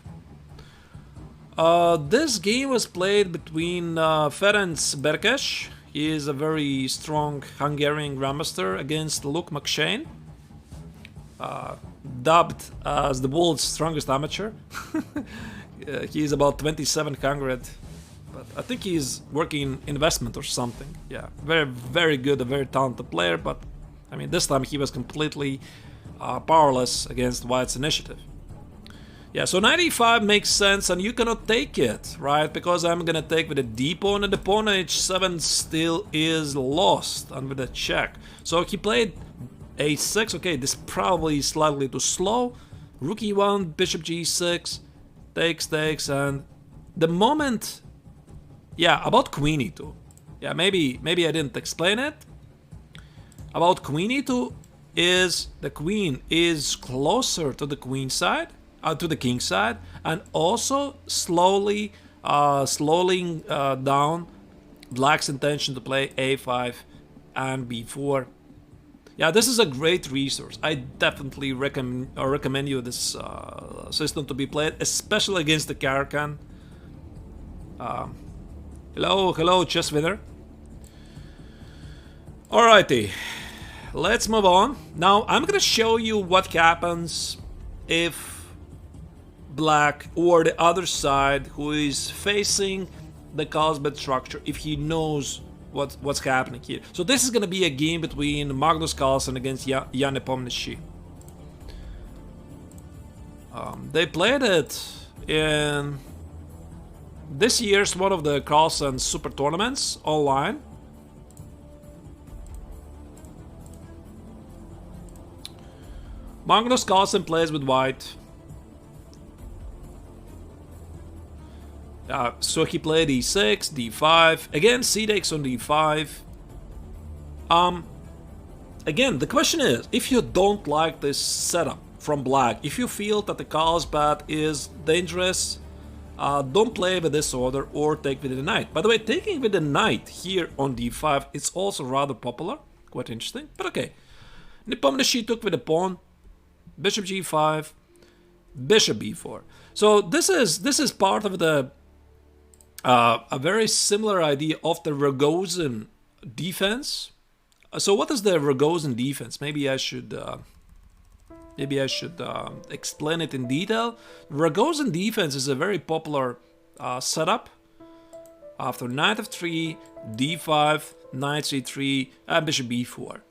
This game was played between Ferenc Berkes. He is a very strong Hungarian grandmaster, against Luke McShane. dubbed as the world's strongest amateur. He's about 2700, but I think he's working in investment or something. Yeah, very, very good, a very talented player, but I mean, this time he was completely powerless against White's initiative. Yeah, so 95 makes sense, and you cannot take it, right? Because I'm gonna take with a D pawn, and the pawn on H7 still is lost, and with a check. So he played A6. Okay, this probably is slightly too slow. Rook E1, Bishop G6, takes, and the moment... Yeah, about Queen E2. Yeah, maybe I didn't explain it. About Queen E2 is the queen is closer to the queen side, to the king side, and also slowly slowing down Black's intention to play A5 and B4. Yeah, this is a great resource. I definitely recommend you this system to be played, especially against the Caracan. Hello, chess winner. Alrighty, let's move on. Now, I'm gonna show you what happens if Black or the other side who is facing the Carlsbad structure, if he knows what's happening here. So this is gonna be a game between Magnus Carlsen against Jan Nepomniachtchi. They played it in this year's one of the Carlsen Super Tournaments online. Magnus Carlsen plays with White. So he played E6, D5. Again, C takes on D5. Again, the question is, if you don't like this setup from Black, if you feel that the Carlsbad is dangerous, don't play with this order or take with the knight. By the way, taking with the knight here on D5 is also rather popular. Quite interesting, but okay. Nepomniachtchi took with the pawn. Bishop G5, Bishop B4. So this is part of the a very similar idea of the Rogozin defense. So what is the Rogozin defense? Maybe I should explain it in detail. Rogozin defense is a very popular setup. After knight f3, d5, knight c3, and bishop b4.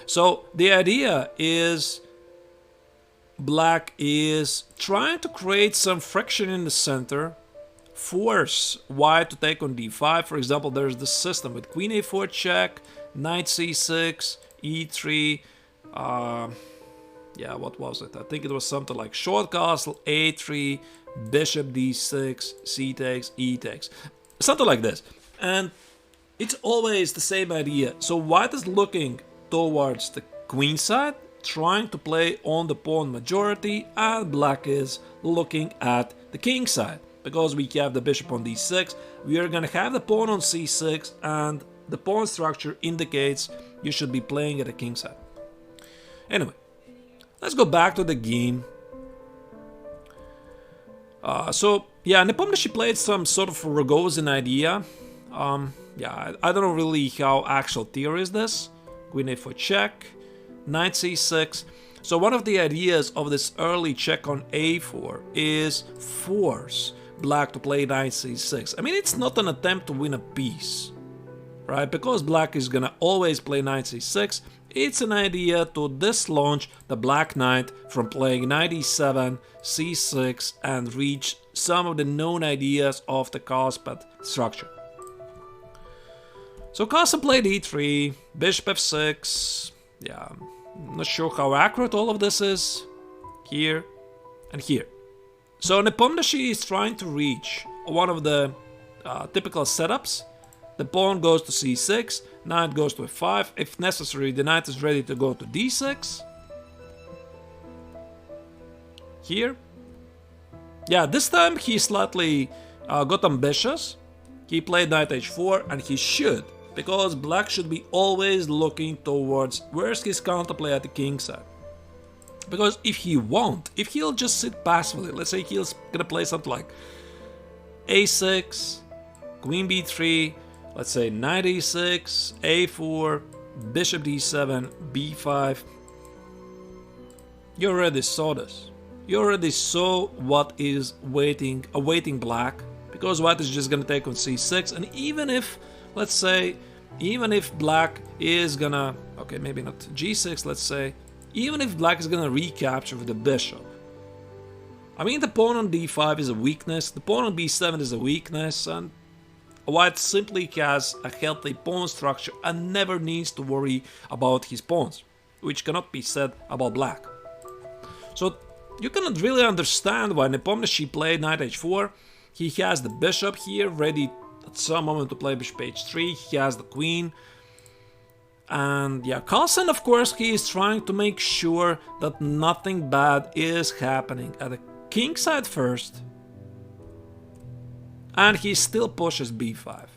So the idea is Black is trying to create some friction in the center, force White to take on d5. For example, there's the system with queen a4 check, knight c6, e3. Yeah, what was it? I think it was something like short castle, a3, bishop d6, c takes, e takes. Something like this. And it's always the same idea. So White is looking towards the queen side, trying to play on the pawn majority, and Black is looking at the king side. Because we have the bishop on d6, we are gonna have the pawn on c6, and the pawn structure indicates you should be playing at the king side. Anyway, let's go back to the game. So yeah, Nepomniachtchi played some sort of Rogozin idea. Yeah, I don't know really how actual theory is this. Queen a4 check, knight c6. So one of the ideas of this early check on a4 is force Black to play knight c6. I mean, it's not an attempt to win a piece, right? Because Black is gonna always play knight c6. It's an idea to dislodge the Black knight from playing knight e7, c6, and reach some of the known ideas of the Carlsbad structure. So Carlsen played e3, bishop f6. Yeah, I'm not sure how accurate all of this is. Here and here. So Nepomniachtchi is trying to reach one of the typical setups. The pawn goes to c6, knight goes to f5. If necessary, the knight is ready to go to d6. Here. Yeah, this time he slightly got ambitious. He played knight h4, and he should, because Black should be always looking towards where's his counterplay at the king side. Because if he won't, if he'll just sit passively, let's say he's gonna play something like a6, queen b3, let's say knight e6, a4, bishop d7, b5. You already saw this. You already saw what is awaiting black, because white is just gonna take on c6, and even if, let's say, even if black is gonna, okay, maybe not g6, let's say, even if black is gonna recapture with the bishop. I mean, the pawn on d5 is a weakness, the pawn on b7 is a weakness, and white simply has a healthy pawn structure and never needs to worry about his pawns, which cannot be said about black. So you cannot really understand why Nepomniachtchi played knight h4. He has the bishop here ready at some moment to play bishop h3. He has the queen. And yeah, Carlsen, of course, he is trying to make sure that nothing bad is happening at the king side first. And he still pushes b5.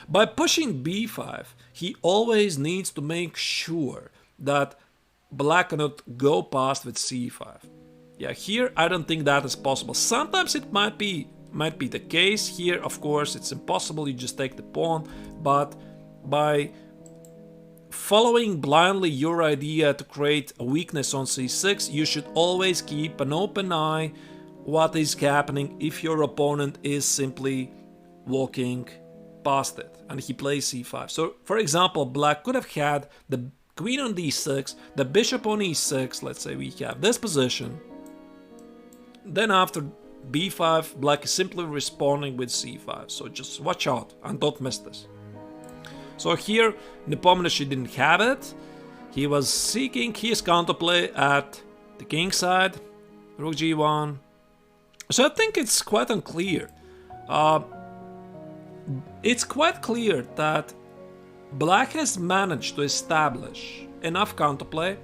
By pushing b5, he always needs to make sure that black cannot go past with c5. Yeah, here I don't think that is possible. Sometimes it might be the case. Here, of course, it's impossible. You just take the pawn. But by following blindly your idea to create a weakness on c6, you should always keep an open eye what is happening if your opponent is simply walking past it and he plays c5. So, for example, black could have had the queen on d6, the bishop on e6, let's say we have this position. Then after b5, black is simply responding with c5. So just watch out and don't miss this. So here, Nepomniachtchi didn't have it. He was seeking his counterplay at the king side, rook g1. So I think it's quite unclear. It's quite clear that black has managed to establish enough counterplay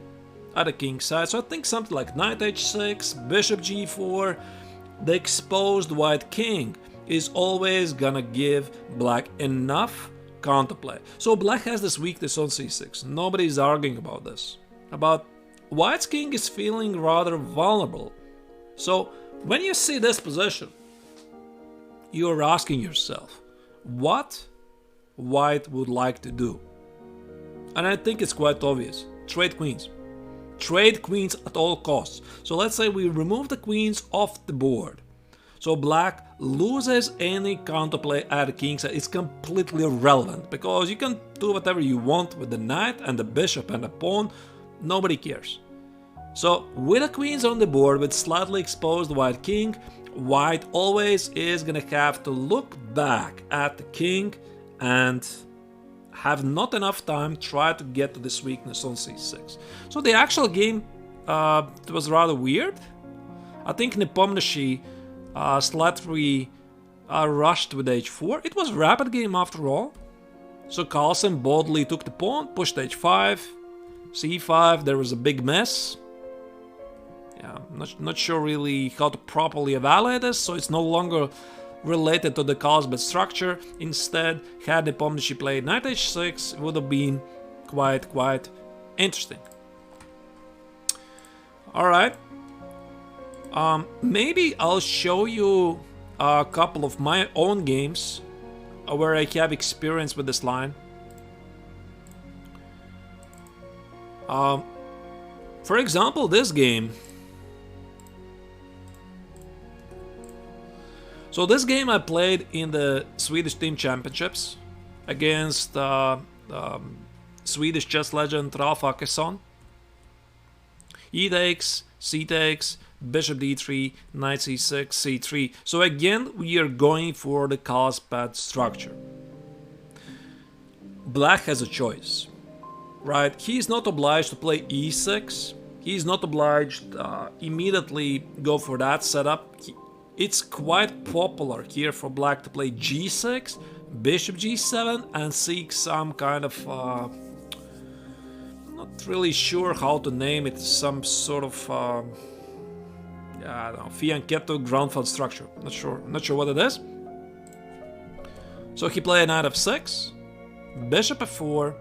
at the king side. So I think something like knight h6, bishop g4, the exposed white king is always gonna give black enough counterplay. So black has this weakness on c6. Nobody's arguing about this. About white's king is feeling rather vulnerable. So when you see this position, you're asking yourself, what white would like to do? And I think it's quite obvious. Trade queens. Trade queens at all costs. So let's say we remove the queens off the board. So black loses any counterplay at the king side. It's completely irrelevant because you can do whatever you want with the knight and the bishop and the pawn. Nobody cares. So with the queens on the board with slightly exposed white king, white always is gonna have to look back at the king and have not enough time try to get to this weakness on c6. So the actual game was rather weird. I think Nepomniachtchi slightly rushed with h4. It was a rapid game after all. So Carlsen boldly took the pawn, pushed h5, c5, there was a big mess. Yeah, not sure really how to properly evaluate this, so it's no longer related to the Carlsbad structure. Instead, had Nepomniachtchi played knight h6, it would have been quite interesting. Alright. Maybe I'll show you a couple of my own games where I have experience with this line. For example, this game. So this game I played in the Swedish Team Championships against Swedish chess legend Ralf Åkesson. E takes, c takes, bishop d3, knight c6, c3. So again, we are going for the Carlsbad structure. Black has a choice, right? He is not obliged to play e6. He is not obliged immediately go for that setup. It's quite popular here for black to play g6, bishop g7 and seek some kind of, not really sure how to name it, some sort of, I don't know, fianchetto ground-fed structure. Not sure what it is. So he played knight f6, bishop f4.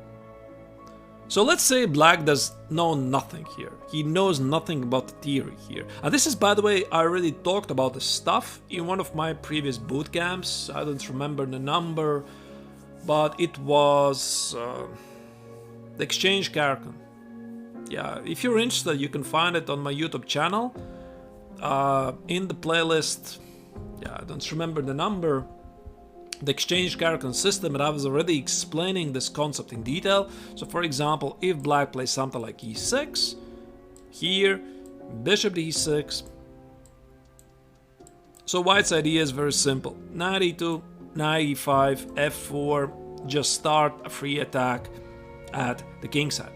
So let's say black does know nothing here. He knows nothing about the theory here. And this is, by the way, I already talked about the stuff in one of my previous boot camps. I don't remember the number, but it was the exchange Karakan. Yeah, if you're interested, you can find it on my YouTube channel. In the playlist, yeah, I don't remember the number, the exchange character system, and I was already explaining this concept in detail. So for example, if black plays something like e6, here, bishop d6. So white's idea is very simple. Knight e2, knight e5, f4, just start a free attack at the king side.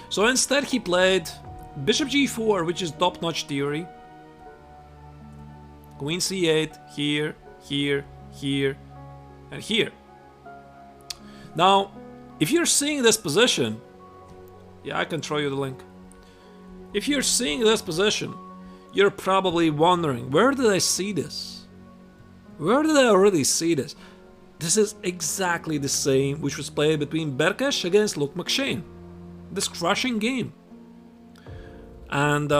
So instead he played bishop g4, which is top-notch theory. Queen c8, here, here, here, and here. Now, if you're seeing this position, yeah, I can throw you the link. If you're seeing this position, you're probably wondering, where did I see this? Where did I already see this? This is exactly the same which was played between Berkesh against Luke McShane. This crushing game. And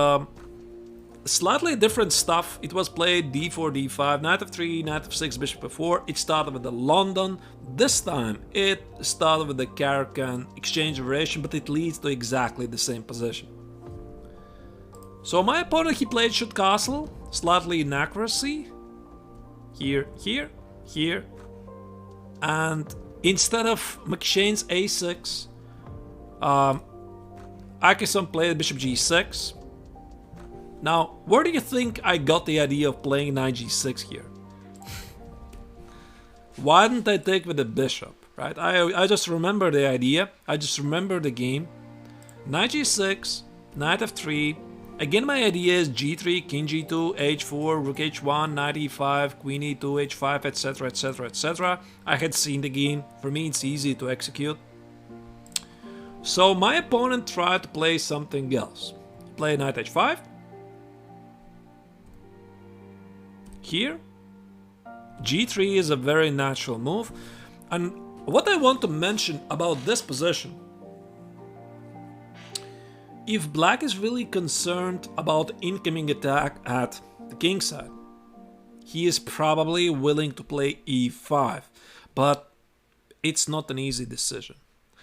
slightly different stuff. It was played d4, d5, knight f3, knight f6, bishop f4. It started with the London. This time it started with the Caracan exchange variation, but it leads to exactly the same position. So my opponent, he played shoot castle, slightly inaccuracy. Here, here, here. And instead of McShane's a6, Akison played bishop g6. Now, where do you think I got the idea of playing knight g6 here? Why didn't I take with the bishop, right? I just remember the idea. I just remember the game. Knight g6, knight f3. Again, my idea is g3, king g2, h4, rook h1, knight e5, queen e2, h5, etc, etc, etc. I had seen the game. For me, it's easy to execute. So my opponent tried to play something else. Play knight h5. Here, g3 is a very natural move. And what I want to mention about this position, if black is really concerned about incoming attack at the king side, he is probably willing to play e5, but it's not an easy decision.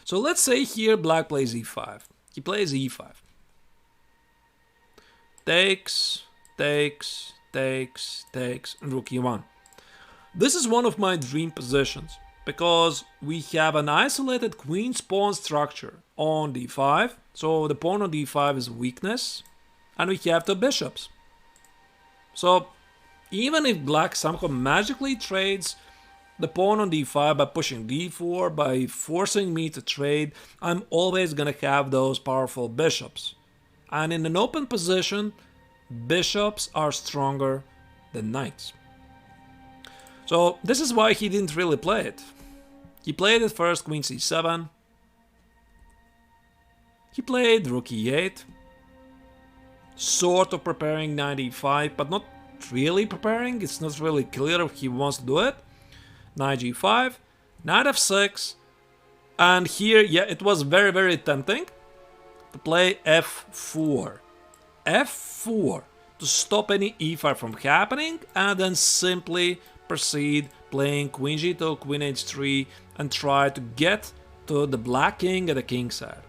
So let's say here black plays e5. He plays e5. Takes, takes, takes, takes, and rook e1. This is one of my dream positions, because we have an isolated queen-pawn structure on d5, so the pawn on d5 is a weakness, and we have the bishops. So even if black somehow magically trades the pawn on d5 by pushing d4, by forcing me to trade, I'm always gonna have those powerful bishops. And in an open position, bishops are stronger than knights. So this is why he didn't really play it. He played it first, queen c7. He played rook e8. Sort of preparing knight e5, but not really preparing. It's not really clear if he wants to do it. Knight g5, knight f6. And here, yeah, it was very, very tempting to play f4. f4 to stop any e5 from happening, and then simply proceed playing queen g2, queen h3, and try to get to the black king at the king side.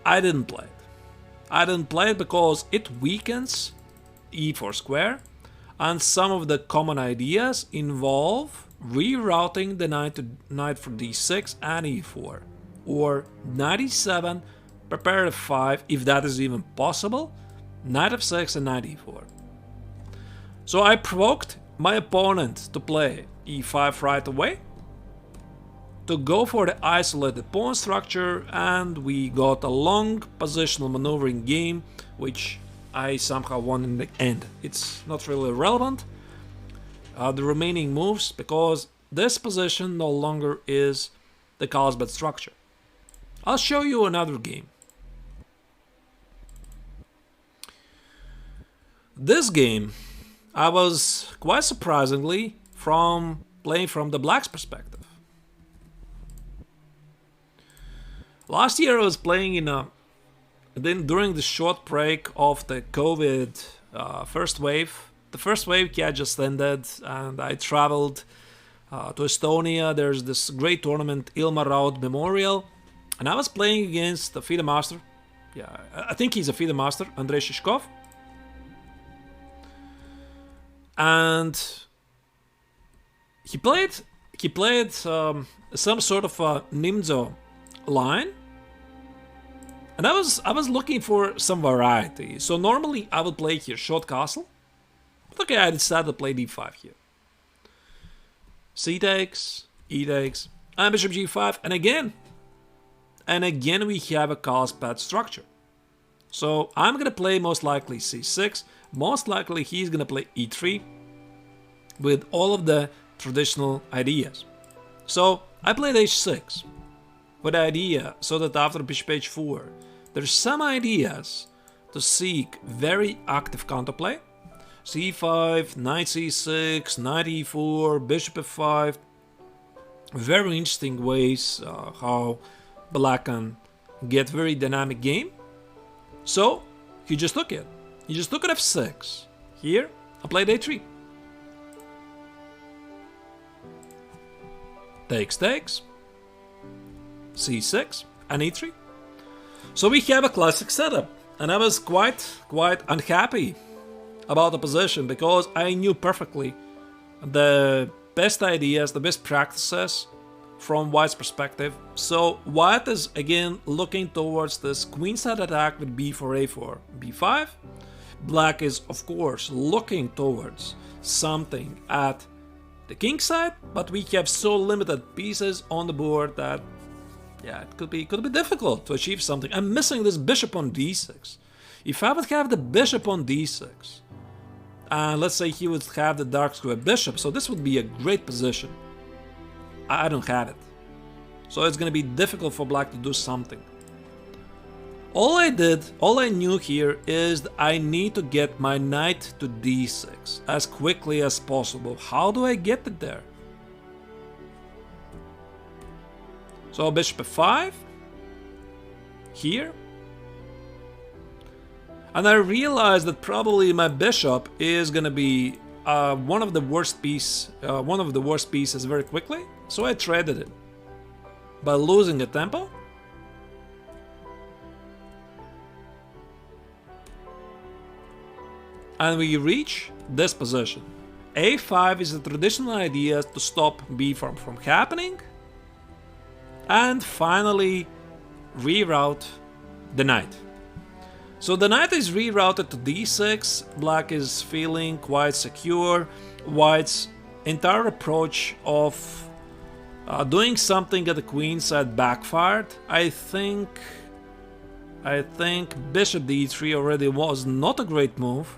I didn't play it. I didn't play it because it weakens e4 square, and some of the common ideas involve rerouting the knight for d6 and e4, or knight e7, prepare f5 if that is even possible, knight f6 and knight e4. So I provoked my opponent to play e5 right away, to go for the isolated pawn structure, and we got a long positional maneuvering game, which I somehow won in the end. It's not really relevant, the remaining moves, because this position no longer is the Carlsbad structure. I'll show you another game. This game, I was quite surprisingly playing from the black's perspective. Last year I was playing during the short break of the COVID first wave. The first wave just ended, and I traveled to Estonia. There's this great tournament, Ilma Raud Memorial, And I was playing against the FIDE master. Yeah, I think he's a FIDE master, Andrei Shishkov. And he played some sort of a Nimzo line. And I was looking for some variety. So normally I would play here short castle. But okay, I decided to play d5 here. C takes, E takes, and bishop g5, and again we have a Carlsbad structure. So I'm gonna play most likely c6, most likely he's gonna play e3 with all of the traditional ideas. So I played h6 with the idea so that after bishop h4 there's some ideas to seek very active counterplay. c5, knight c6, knight e4, bishop f5. Very interesting ways how black can get very dynamic game. So you just took it. You just took at f6. Here I played a3. Takes, takes. c6 and e3. So we have a classic setup, and I was quite unhappy about the position because I knew perfectly the best ideas, the best practices from White's perspective. So White is again looking towards this queenside attack with b4, a4, b5. Black is of course looking towards something at the king side, but we have so limited pieces on the board that yeah, it could be difficult to achieve something. I'm missing this bishop on d6. If I would have the bishop on d6, let's say he would have the dark square bishop, so this would be a great position. I don't have it. So it's gonna be difficult for black to do something. All I knew here is that I need to get my knight to d6 as quickly as possible. How do I get it there? So bishop f5 here. And I realized that probably my bishop is gonna be one of the worst pieces very quickly. So I traded it by losing a tempo. And we reach this position. a5 is the traditional idea to stop b from happening. And finally reroute the knight. So the knight is rerouted to d6, black is feeling quite secure. White's entire approach of doing something at the queen side backfired. I think bishop d3 already was not a great move.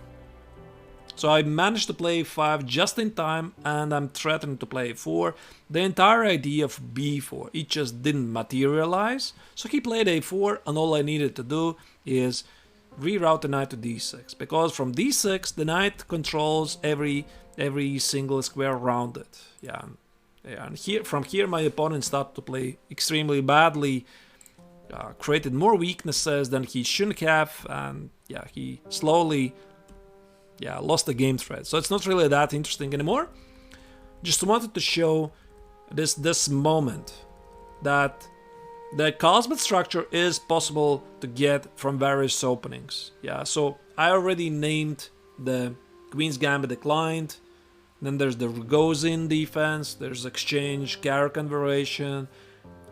So I managed to play a5 just in time, and I'm threatening to play a4. The entire idea of b4, it just didn't materialize. So he played a4, and all I needed to do is reroute the knight to d6. Because from d6, the knight controls every single square around it. Yeah, and from here my opponent started to play extremely badly, created more weaknesses than he shouldn't have, and yeah, he slowly lost the game thread. So it's not really that interesting anymore. Just wanted to show this moment that the Carlsbad structure is possible to get from various openings. Yeah, so I already named the Queen's Gambit declined. Then there's the Rogozin defense. There's exchange, Caracan variation.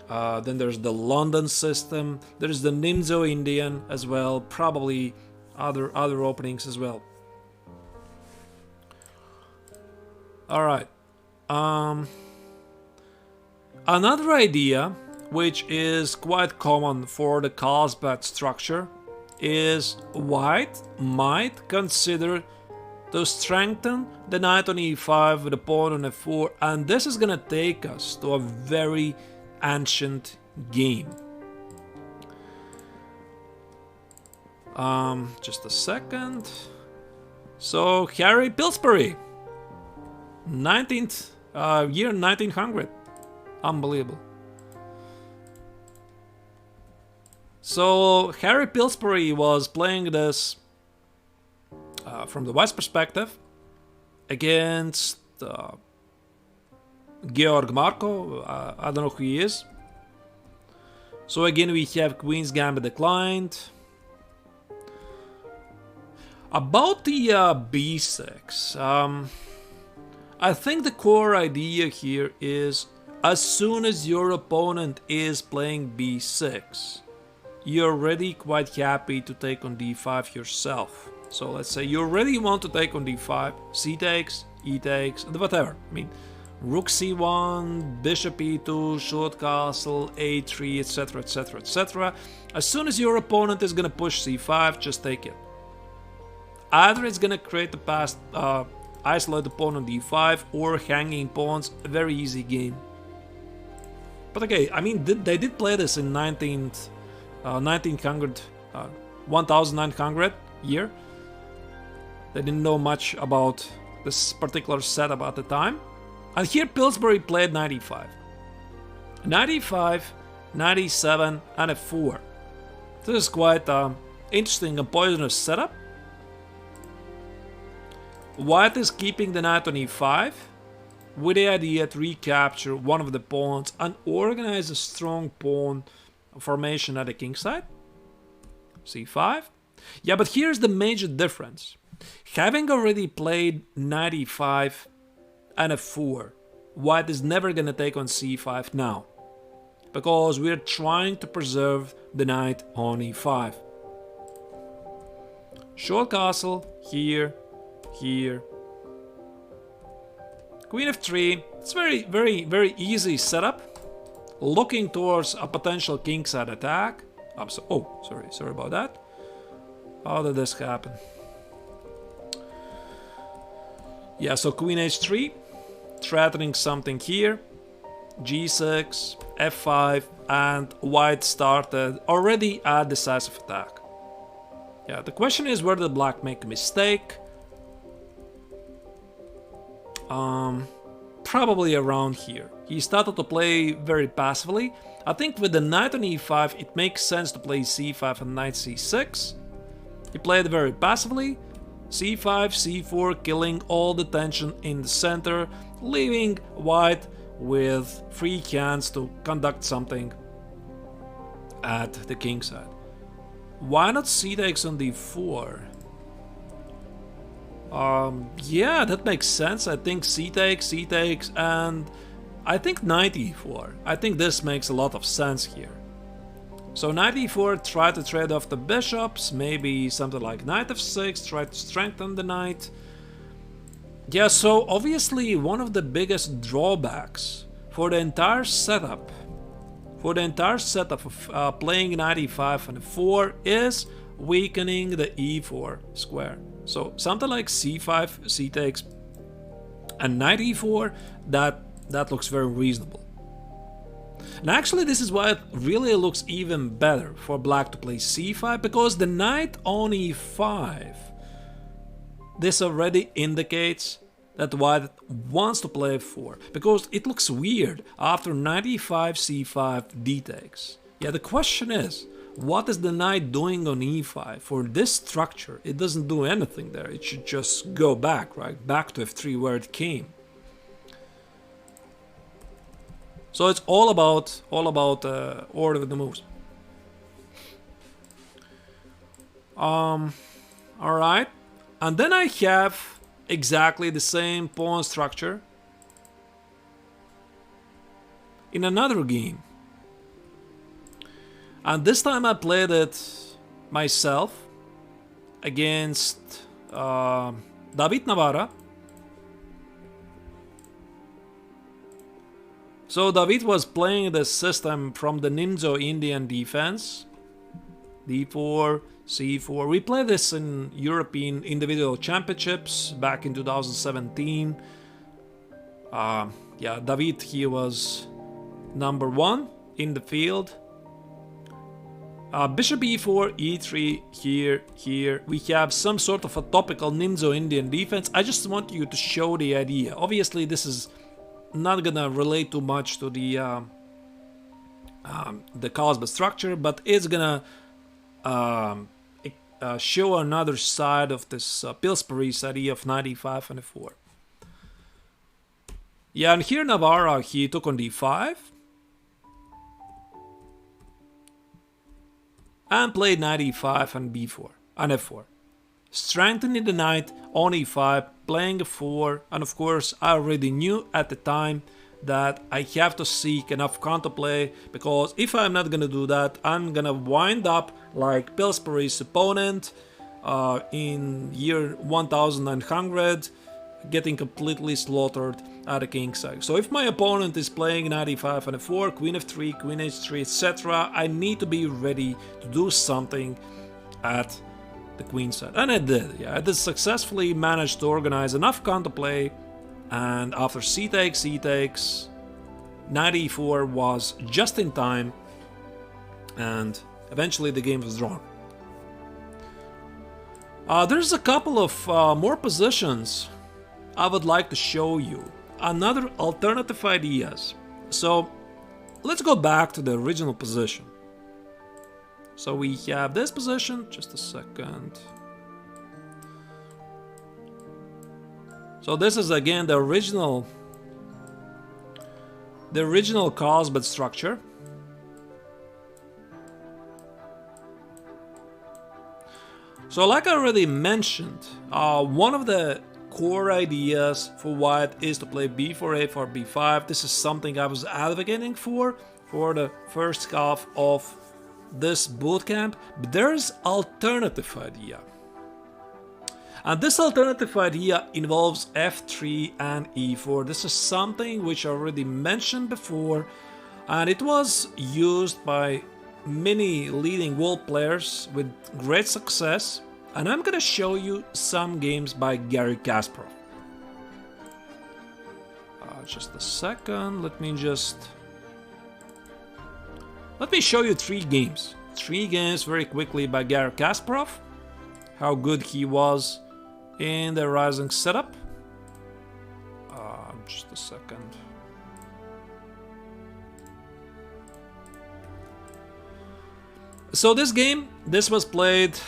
Then there's the London system. There's the Nimzo Indian as well. Probably other openings as well. All right. Another idea, which is quite common for the Carlsbad structure, is White might consider to strengthen the knight on e5 with a pawn on f4, and this is gonna take us to a very ancient game. Just a second. So Harry Pillsbury, 19th year 1900, unbelievable. So Harry Pillsbury was playing this from the West perspective against Georg Marko. I don't know who he is. So again, we have Queen's Gambit declined. About the b6, I think the core idea here is as soon as your opponent is playing b6, you're already quite happy to take on d5 yourself. So let's say you already want to take on d5, c takes, e takes, whatever. I mean, rook c1, bishop e2, short castle, a3, etc, etc, etc. As soon as your opponent is gonna push c5, just take it. Either it's gonna create the past isolated pawn on d5 or hanging pawns, a very easy game. But okay, I mean, they did play this in 1900 year. They didn't know much about this particular setup at the time. And here Pillsbury played 95. 95, 97, and a 4. This is quite interesting and poisonous setup. White is keeping the knight on e5 with the idea to recapture one of the pawns and organize a strong pawn formation at the king side. c5. Yeah, but here's the major difference. Having already played 95 and a 4, white is never gonna take on c5 now, because we're trying to preserve the knight on e5. Short castle, here, here. Queen f3, it's very easy setup. Looking towards a potential kingside attack. Sorry about that. How did this happen? Yeah, so queen h3, threatening something here. g6, f5, and white started already a decisive attack. Yeah, the question is, where did black make a mistake? Probably around here. He started to play very passively. I think with the knight on e5, it makes sense to play c5 and knight c6. He played very passively. c5, c4, killing all the tension in the center, leaving white with free hands to conduct something at the king side. Why not c takes on d4? Yeah, that makes sense. I think c takes, and I think knight e4. I think this makes a lot of sense here. So knight e4, try to trade off the bishops, maybe something like knight f6, try to strengthen the knight. Yeah, so obviously one of the biggest drawbacks for the entire setup, of playing knight e5 and e4 is weakening the e4 square. So something like c5, c takes, and knight e4, that looks very reasonable. And actually this is why it really looks even better for black to play c5, because the knight on e5, this already indicates that white wants to play f4, because it looks weird after knight e5, c5, d takes. Yeah, the question is, what is the knight doing on e5? For this structure, it doesn't do anything there. It should just go back, right? Back to f3 where it came. So it's all about order of the moves. All right, and then I have exactly the same pawn structure in another game. And this time I played it myself against David Navarra. So David was playing the system from the Nimzo Indian defense. d4, c4. We played this in European individual championships back in 2017. Yeah, David, he was number 1 in the field. Bishop e4, e3, here. We have some sort of a topical Nimzo Indian defense. I just want you to show the idea. Obviously, this is not gonna relate too much to the Carlsbad structure, but it's gonna show another side of this Pillsbury's idea of 95 and a4. Yeah, and here Navarra, he took on d5. and played knight e5 and b4 and f4. Strengthening the knight on e5, playing f4, and of course I already knew at the time that I have to seek enough counterplay, because if I'm not gonna do that, I'm gonna wind up like Pillsbury's opponent in year 1900, getting completely slaughtered at the kingside. So if my opponent is playing knight e5 and f4, queen f3, queen h3, etc., I need to be ready to do something at the queenside. And I did, yeah, I did successfully manage to organize enough counterplay, and after c takes, knight e4 was just in time, and eventually the game was drawn. There's a couple of more positions I would like to show you, another alternative ideas. So let's go back to the original position. So we have this position, just a second. So this is again the original Carlsbad structure. So like I already mentioned, one of the core ideas for white is to play b4, a4, b5. This is something I was advocating for the first half of this bootcamp, but there's alternative idea. And this alternative idea involves f3 and e4. This is something which I already mentioned before, and it was used by many leading world players with great success. And I'm gonna show you some games by Garry Kasparov. Just a second, let me show you three games very quickly by Garry Kasparov, how good he was in the rising setup. Just a second. So this game, this was played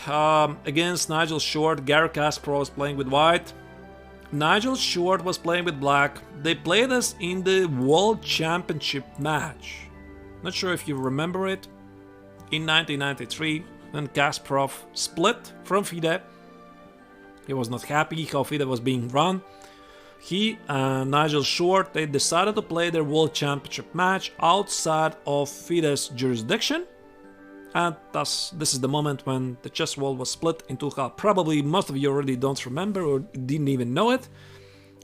against Nigel Short. Garry Kasparov was playing with white. Nigel Short was playing with black. They played us in the World Championship match. Not sure if you remember it. In 1993, when Kasparov split from FIDE. He was not happy how FIDE was being run. He and Nigel Short, they decided to play their World Championship match outside of FIDE's jurisdiction. And thus, this is the moment when the chess world was split into half. Probably most of you already don't remember or didn't even know it,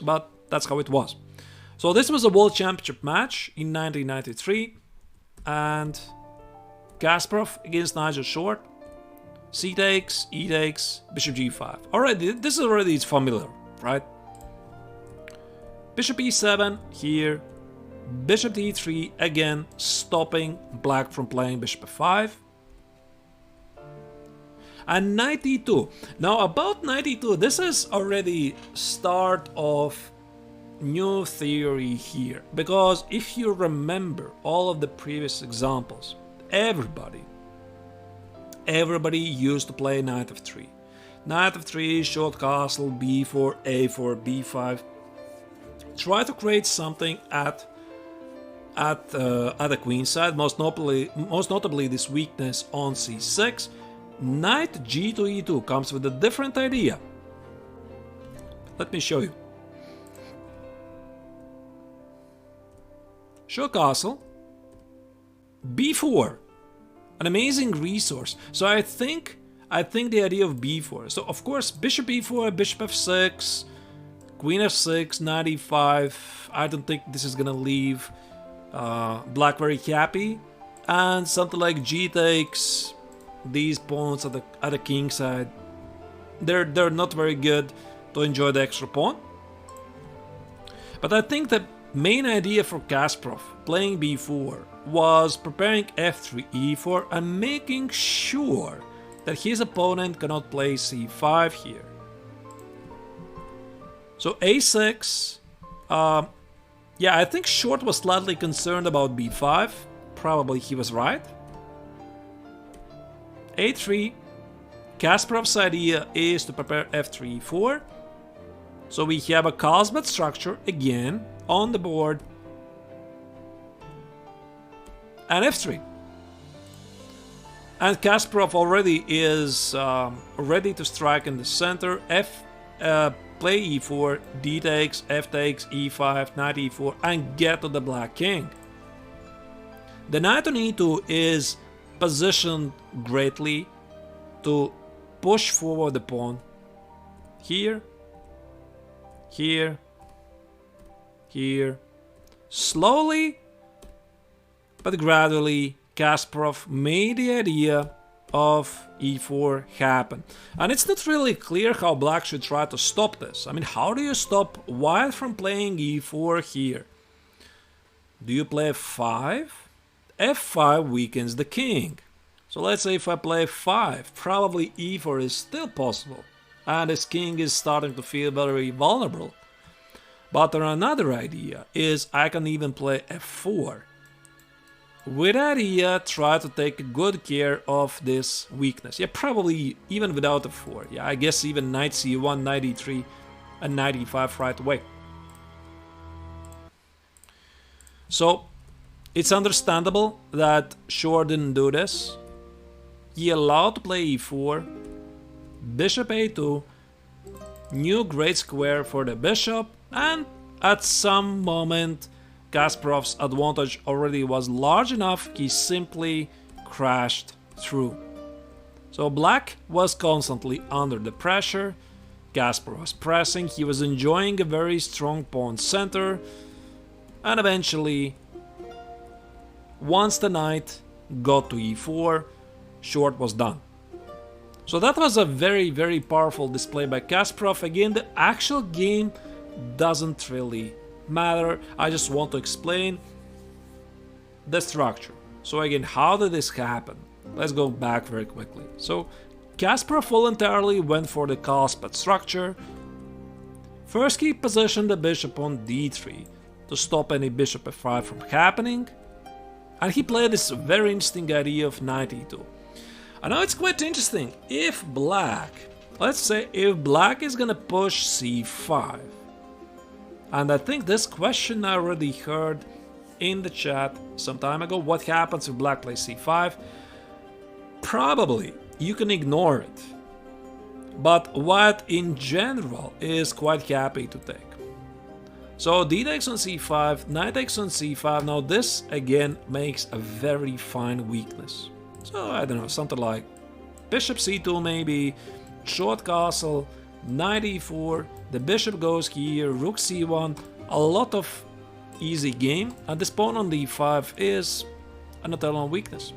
but that's how it was. So this was a World Championship match in 1993, and Kasparov against Nigel Short. C takes, E takes, Bishop G5. Already, this is already familiar, right? Bishop E7 here, Bishop D3 again, stopping black from playing Bishop F5. And knight e2. Now about knight e2, this is already start of new theory here. Because if you remember all of the previous examples, everybody used to play knight f3. Knight f3, short castle, b4, a4, b5. Try to create something at the queen side, most notably this weakness on c6. Knight g to e2 comes with a different idea. Let me show you. Show castle, b4, an amazing resource. So I think the idea of b4. So of course bishop e4, bishop f6, queen f6, knight e5. I don't think this is gonna leave black very happy. And something like g takes. These pawns at the king side, they're not very good to enjoy the extra pawn. But I think the main idea for Kasparov playing b4 was preparing f3, e4 and making sure that his opponent cannot play c5 here. So a6, yeah, I think Short was slightly concerned about b5. Probably he was right. a3, Kasparov's idea is to prepare f3, e4. So we have a Carlsbad structure again on the board. And f3. And Kasparov already is ready to strike in the center. Play e4, d takes, f takes, e5, knight e4, and get to the black king. The knight on e2 is positioned greatly to push forward the pawn. Here, here, here. Slowly, but gradually, Kasparov made the idea of e4 happen. And it's not really clear how black should try to stop this. I mean, how do you stop white from playing e4 here? Do you play f5? f5 weakens the king. So let's say if I play f5, probably e4 is still possible. And his king is starting to feel very vulnerable. But another idea is I can even play f4. With that idea, try to take good care of this weakness. Yeah, probably even without f4. Yeah, I guess even knight c1, knight e3, and knight e5 right away. So, it's understandable that Short didn't do this. He allowed to play e4, bishop a2, new great square for the bishop, and at some moment Kasparov's advantage already was large enough, he simply crashed through. So black was constantly under the pressure, Kasparov was pressing, he was enjoying a very strong pawn center, and eventually, once the knight got to e4, Short was done. So that was a very, very powerful display by Kasparov. Again, the actual game doesn't really matter. I just want to explain the structure. So again, how did this happen? Let's go back very quickly. So Kasparov voluntarily went for the Carlsbad structure. First, he positioned the bishop on d3 to stop any bishop f5 from happening. And he played this very interesting idea of knight e2. I know it's quite interesting. If black, let's say if black is gonna push c5, and I think this question I already heard in the chat some time ago, what happens if black plays c5? Probably you can ignore it, but white in general is quite happy to take. So d takes on c5, knight takes on c5. Now this again makes a very fine weakness. So I don't know, something like bishop c2 maybe, short castle, knight e4, the bishop goes here, rook c1, a lot of easy game, and this pawn on d5 is an eternal weakness.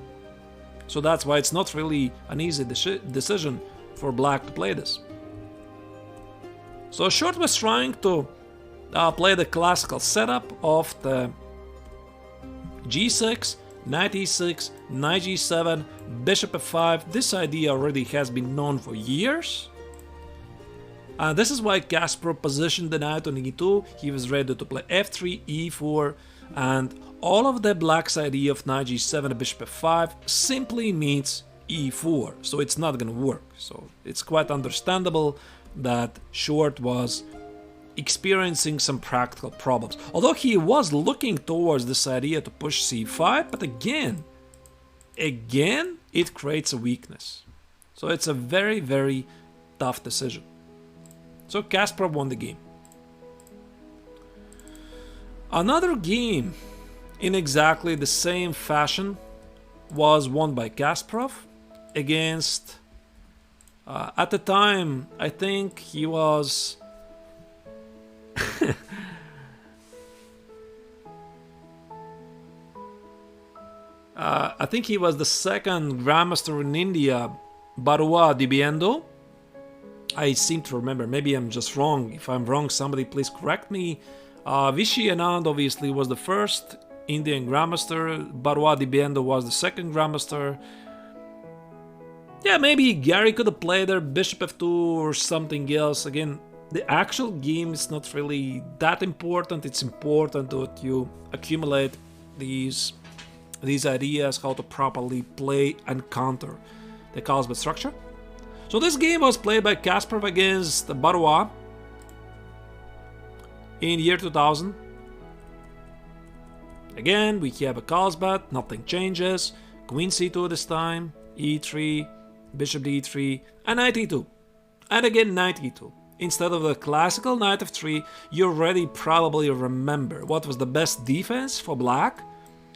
So that's why it's not really an easy decision for black to play this. So Short was trying to play the classical setup of the g6, knight e6, knight g7, bishop f5. This idea already has been known for years. And this is why Kasparov positioned the knight on e2. He was ready to play f3, e4, and all of the black's idea of knight g7 and bishop f5 simply means e4. So it's not gonna work. So it's quite understandable that Short was experiencing some practical problems. Although he was looking towards this idea to push c5, but again, it creates a weakness. So it's a very, very tough decision. So Kasparov won the game. Another game in exactly the same fashion was won by Kasparov against, at the time, I think he was I think he was the second Grandmaster in India, Barua Dibiendo. I seem to remember, maybe I'm just wrong. If I'm wrong, somebody please correct me. Vishy Anand obviously was the first Indian Grandmaster, Barua Dibiendo was the second Grandmaster. Yeah, maybe Gary could have played there, Bishop f2 or something else. Again, the actual game is not really that important. It's important that you accumulate these ideas, how to properly play and counter the Carlsbad structure. So this game was played by Kasparov against Barua in year 2000. Again, we have a Carlsbad, nothing changes. Queen c2 this time, e3, bishop d3, and knight e2. And again knight e2. Instead of the classical knight f3, you already probably remember what was the best defense for black.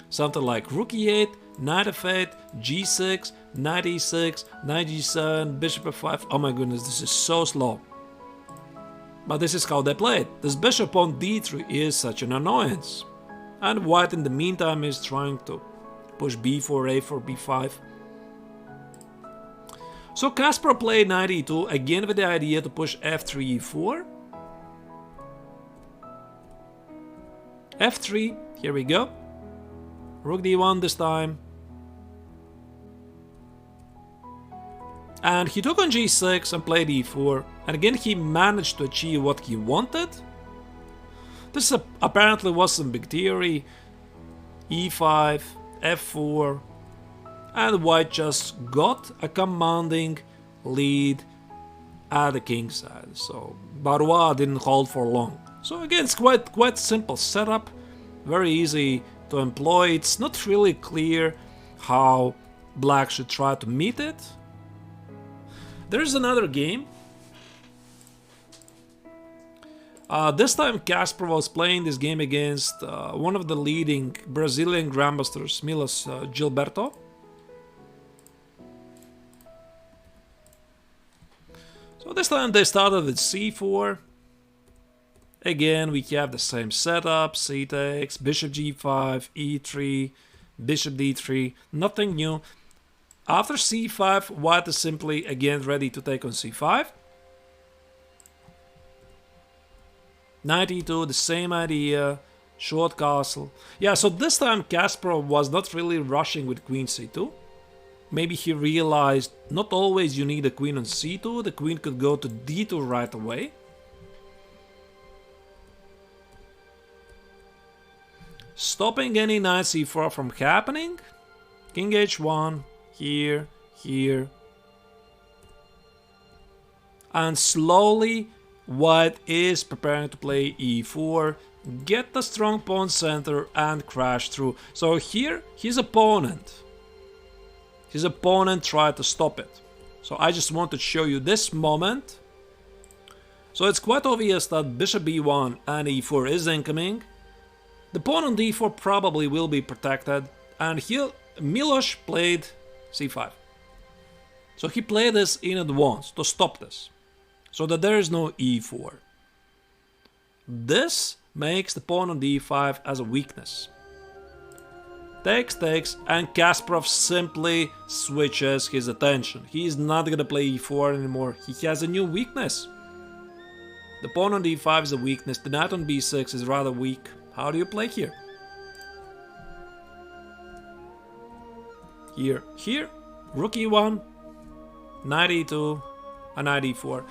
Something like rook e8, knight f8, g6, knight e6, knight g7, bishop f5. Oh my goodness, this is so slow. But this is how they play it. This bishop on d3 is such an annoyance. And white in the meantime is trying to push b4, a4, b5. So Kasparov played knight e2, again with the idea to push f3, e4. f3, here we go. Rook d1 this time. And he took on g6 and played e4. And again he managed to achieve what he wanted. This apparently wasn't big theory. e5, f4. And white just got a commanding lead at the king's side. So Barrois didn't hold for long. So again, it's quite simple setup. Very easy to employ. It's not really clear how black should try to meet it. There's another game. This time Kasparov was playing this game against one of the leading Brazilian grandmasters, Milos Gilberto. So this time they started with c4. Again, we have the same setup, c takes, bishop g5, e3, bishop d3, nothing new. After c5, white is simply again ready to take on c5. Knight e2, the same idea, short castle. Yeah, so this time Kasparov was not really rushing with queen c2. Maybe he realized not always you need a queen on c2, the queen could go to d2 right away. Stopping any knight c4 from happening. King h1, here, here. And slowly white is preparing to play e4, get the strong pawn center and crash through. So here his opponent tried to stop it. So I just want to show you this moment. So it's quite obvious that bishop b1 and e4 is incoming. The pawn on d4 probably will be protected, and Milos played c5. So he played this in advance to stop this, so that there is no e4. This makes the pawn on d5 as a weakness. Takes, and Kasparov simply switches his attention. He is not gonna play e4 anymore. He has a new weakness. The pawn on d5 is a weakness. The knight on b6 is rather weak. How do you play here? Here, rook e1, knight e2, and knight e4.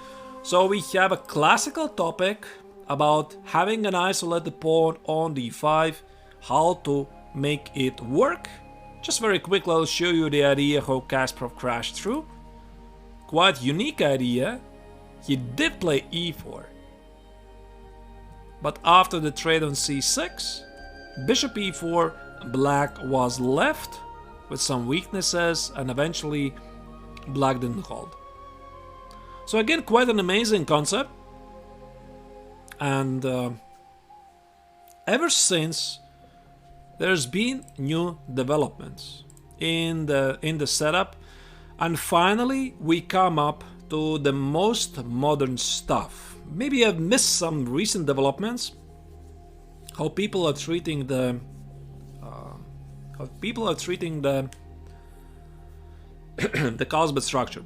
So we have a classical topic about having an isolated pawn on d5, how to make it work. Just very quickly I'll show you the idea how Kasparov crashed through. Quite unique idea. He did play e4. But after the trade on c6, bishop e4, black was left with some weaknesses, and eventually black didn't hold. So again, quite an amazing concept. And ever since, there's been new developments in the setup, and finally we come up to the most modern stuff. Maybe I've missed some recent developments. How people are treating the the Carlsbad structure.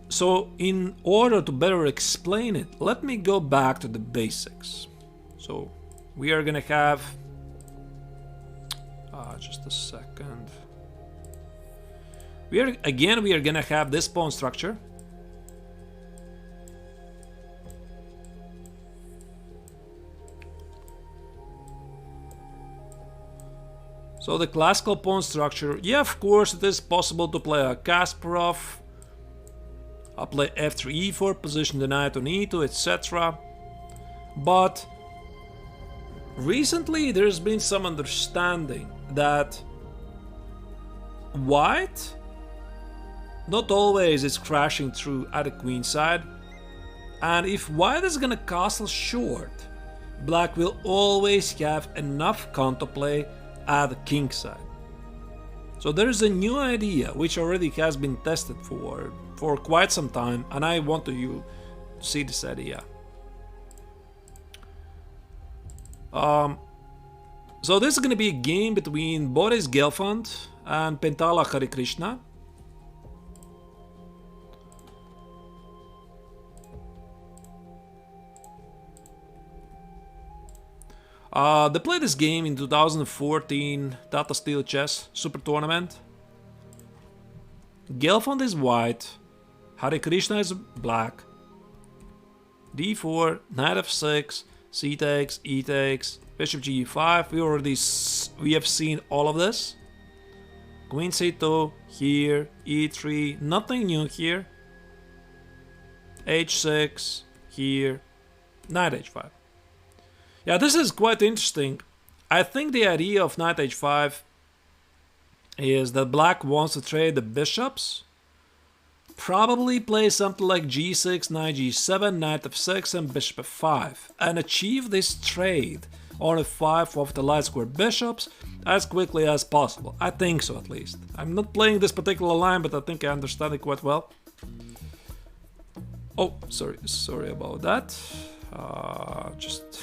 So in order to better explain it, let me go back to the basics. So we are gonna have just a second. We are gonna have this pawn structure. So the classical pawn structure, yeah, of course it is possible to play a Kasparov. I'll play f3, e4, position the knight on e2, etc. But recently there's been some understanding that white not always it's crashing through at the queen side. And if white is gonna castle short, black will always have enough counterplay at the king side. So there is a new idea which already has been tested for quite some time, and I want you to see this idea. So this is going to be a game between Boris Gelfand and Pentala Hare Krishna. They played this game in 2014 Tata Steel Chess Super Tournament. Gelfand is white, Hare Krishna is black. D4, knight f6, c takes, e takes, bishop g5. We have seen all of this. Queen c2 here, e3, nothing new here. h6 here, knight h5. Yeah, this is quite interesting. I think the idea of knight h5 is that black wants to trade the bishops. Probably play something like g6, knight g7, knight f6 and bishop f5. And achieve this trade on f5 of the light square bishops as quickly as possible. I think so, at least. I'm not playing this particular line, but I think I understand it quite well. Oh, sorry about that. Just...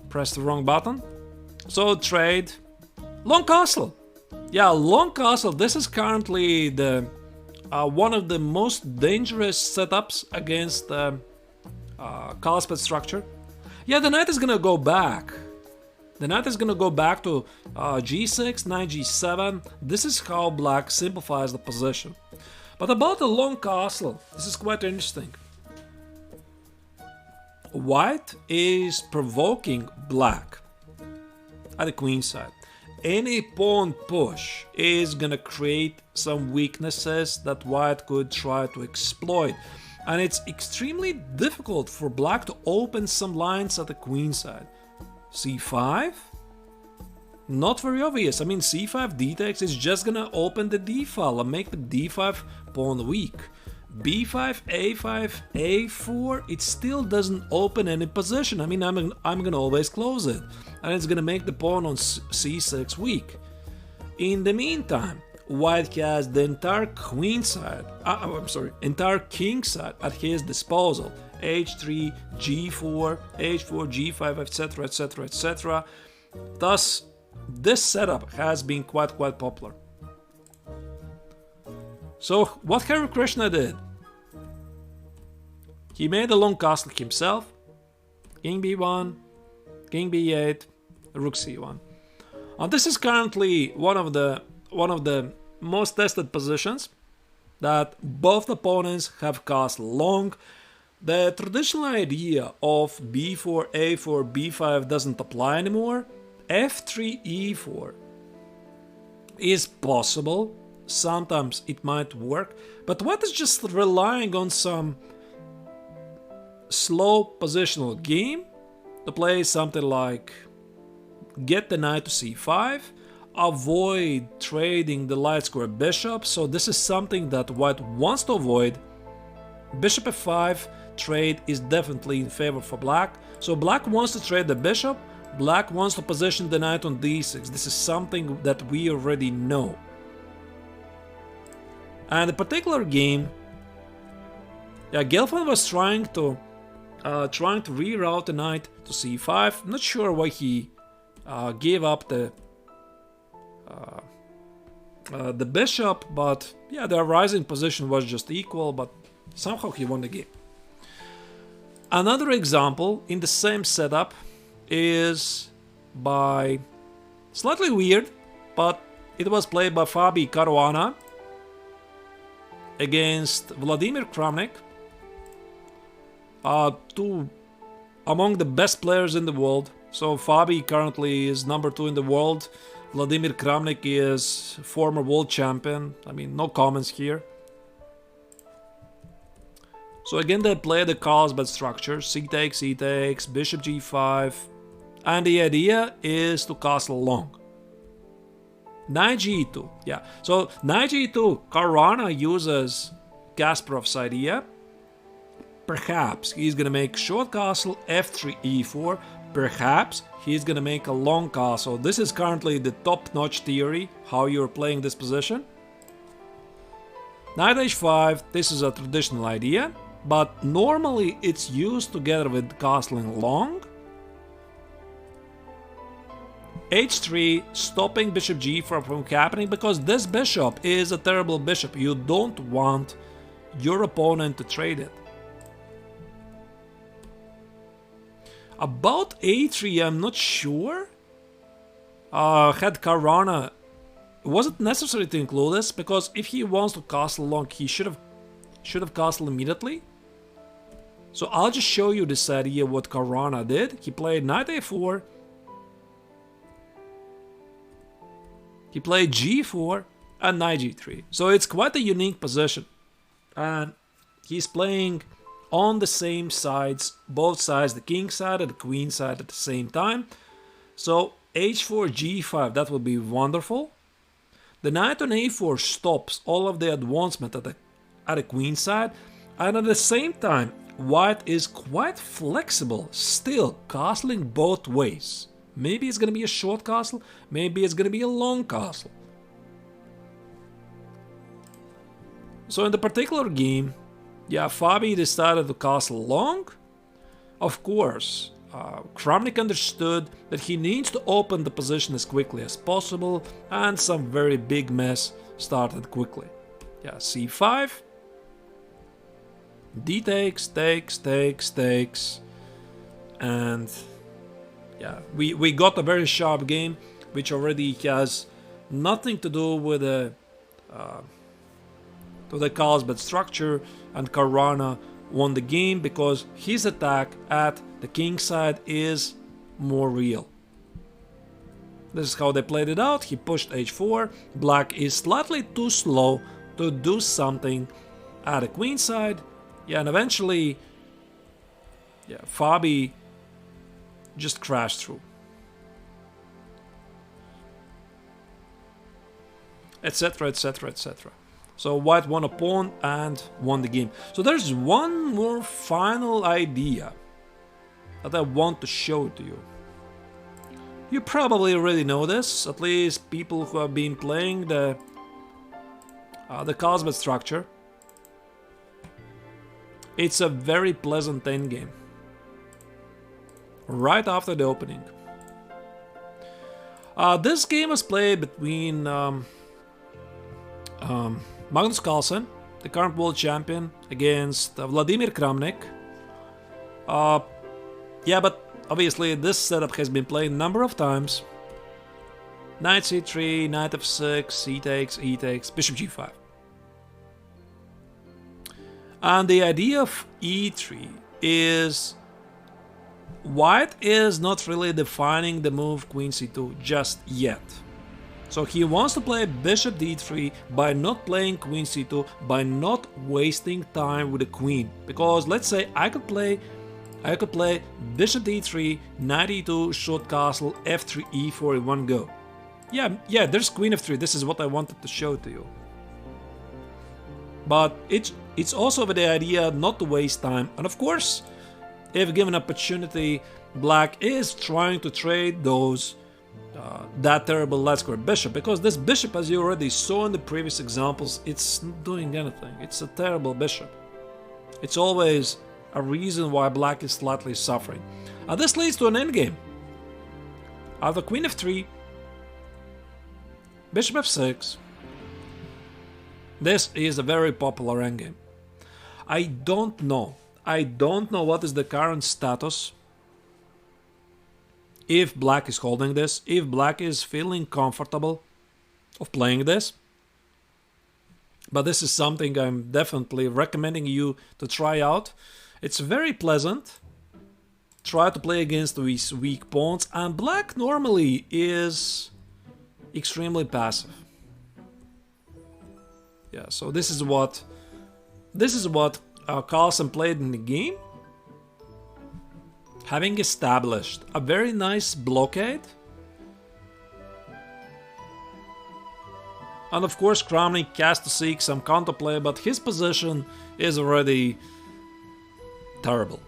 press the wrong button. So trade. Long castle. Yeah, long castle. This is currently the one of the most dangerous setups against Carlsbad structure. Yeah, the knight is gonna go back. The knight is gonna go back to g6, knight g7. This is how black simplifies the position. But about the long castle, this is quite interesting. White is provoking black at the queen side. Any pawn push is gonna create some weaknesses that white could try to exploit. And it's extremely difficult for black to open some lines at the queen side. c5? Not very obvious. I mean, c5 d takes is just gonna open the d file and make the d5 pawn weak. b5, a5, a4, it still doesn't open any position. I mean, I'm gonna always close it, and it's gonna make the pawn on c6 weak. In the meantime, white has the entire queen side, entire king side at his disposal. h3, g4, h4, g5, etc, etc, etc. Thus, this setup has been quite popular. So, what Hare Krishna did? He made a long castle himself. King b1, king b8, rook c1. And this is currently one of the most tested positions that both opponents have castled long. The traditional idea of b4, a4, b5 doesn't apply anymore. f3, e4 is possible. Sometimes it might work, but what is just relying on some slow positional game to play something like get the knight to c5, avoid trading the light square bishop. So this is something that white wants to avoid. Bishop f5 trade is definitely in favor for black. So black wants to trade the bishop, black wants to position the knight on d6. This is something that we already know. And the particular game, yeah, Gelfand was trying to reroute the knight to c5. Not sure why he gave up the bishop, but yeah, the rising position was just equal, but somehow he won the game. Another example in the same setup is by slightly weird, but it was played by Fabi Caruana against Vladimir Kramnik, two among the best players in the world. So Fabi currently is number 2 in the world. Vladimir Kramnik is former world champion. I mean, no comments here. So again, they play the Carlsbad structure: c takes, bishop g5, and the idea is to castle long. Knight G2. Yeah. So Knight G2, Karana uses Kasparov's idea. Perhaps he's gonna make short castle F3 E4. Perhaps he's gonna make a long castle. This is currently the top-notch theory, how you're playing this position. Knight H5, this is a traditional idea, but normally it's used together with castling long. H3, stopping bishop G4 from happening, because this bishop is a terrible bishop. You don't want your opponent to trade it. About A3, I'm not sure. Had Karana... Was it necessary to include this? Because if he wants to castle long, he should have castled immediately. So I'll just show you this idea what Karana did. He played Knight A4. He played G4 and Knight G3. So it's quite a unique position. And he's playing on the same sides, both sides, the king side and the queen side at the same time. So H4, G5, that would be wonderful. The knight on A4 stops all of the advancement at the queen side, and at the same time, white is quite flexible, still castling both ways. Maybe it's gonna be a short castle, maybe it's gonna be a long castle. So in the particular game, yeah, Fabi decided to castle long. Of course, Kramnik understood that he needs to open the position as quickly as possible, and some very big mess started quickly. Yeah, C5. D takes, takes, and yeah, we got a very sharp game, which already has nothing to do with the Carlsbad structure, and Karana won the game because his attack at the king side is more real. This is how they played it out. He pushed H4. Black is slightly too slow to do something at the queen side. Yeah, and eventually, yeah, Fabi just crashed through. Etc, etc, etc. So white won a pawn and won the game. So there's one more final idea that I want to show to you. You probably already know this, at least people who have been playing the Carlsbad structure. It's a very pleasant endgame. Right after the opening. This game was played between Magnus Carlsen, the current world champion, against Vladimir Kramnik. Yeah, but obviously this setup has been played a number of times. Knight c3, knight f6, e takes, bishop g5. And the idea of e3 is white is not really defining the move queen c2 just yet. So he wants to play bishop d3 by not playing queen c2, by not wasting time with the queen. Because let's say I could play bishop d3, knight e2, short castle, f3, e4 in one go. Yeah, there's queen f3. This is what I wanted to show to you. But it's also with the idea not to waste time. And of course, if given opportunity, black is trying to trade those that terrible light square bishop, because this bishop, as you already saw in the previous examples, it's not doing anything. It's a terrible bishop. It's always a reason why black is slightly suffering. This leads to an endgame. After queen f3, bishop f6. This is a very popular endgame. I don't know what is the current status. If black is holding this, if black is feeling comfortable of playing this. But this is something I'm definitely recommending you to try out. It's very pleasant. Try to play against these weak pawns, and black normally is extremely passive. Yeah, so this is what Carlsen played in the game. Having established a very nice blockade, And of course Kramnik has to seek some counterplay, but his position is already terrible.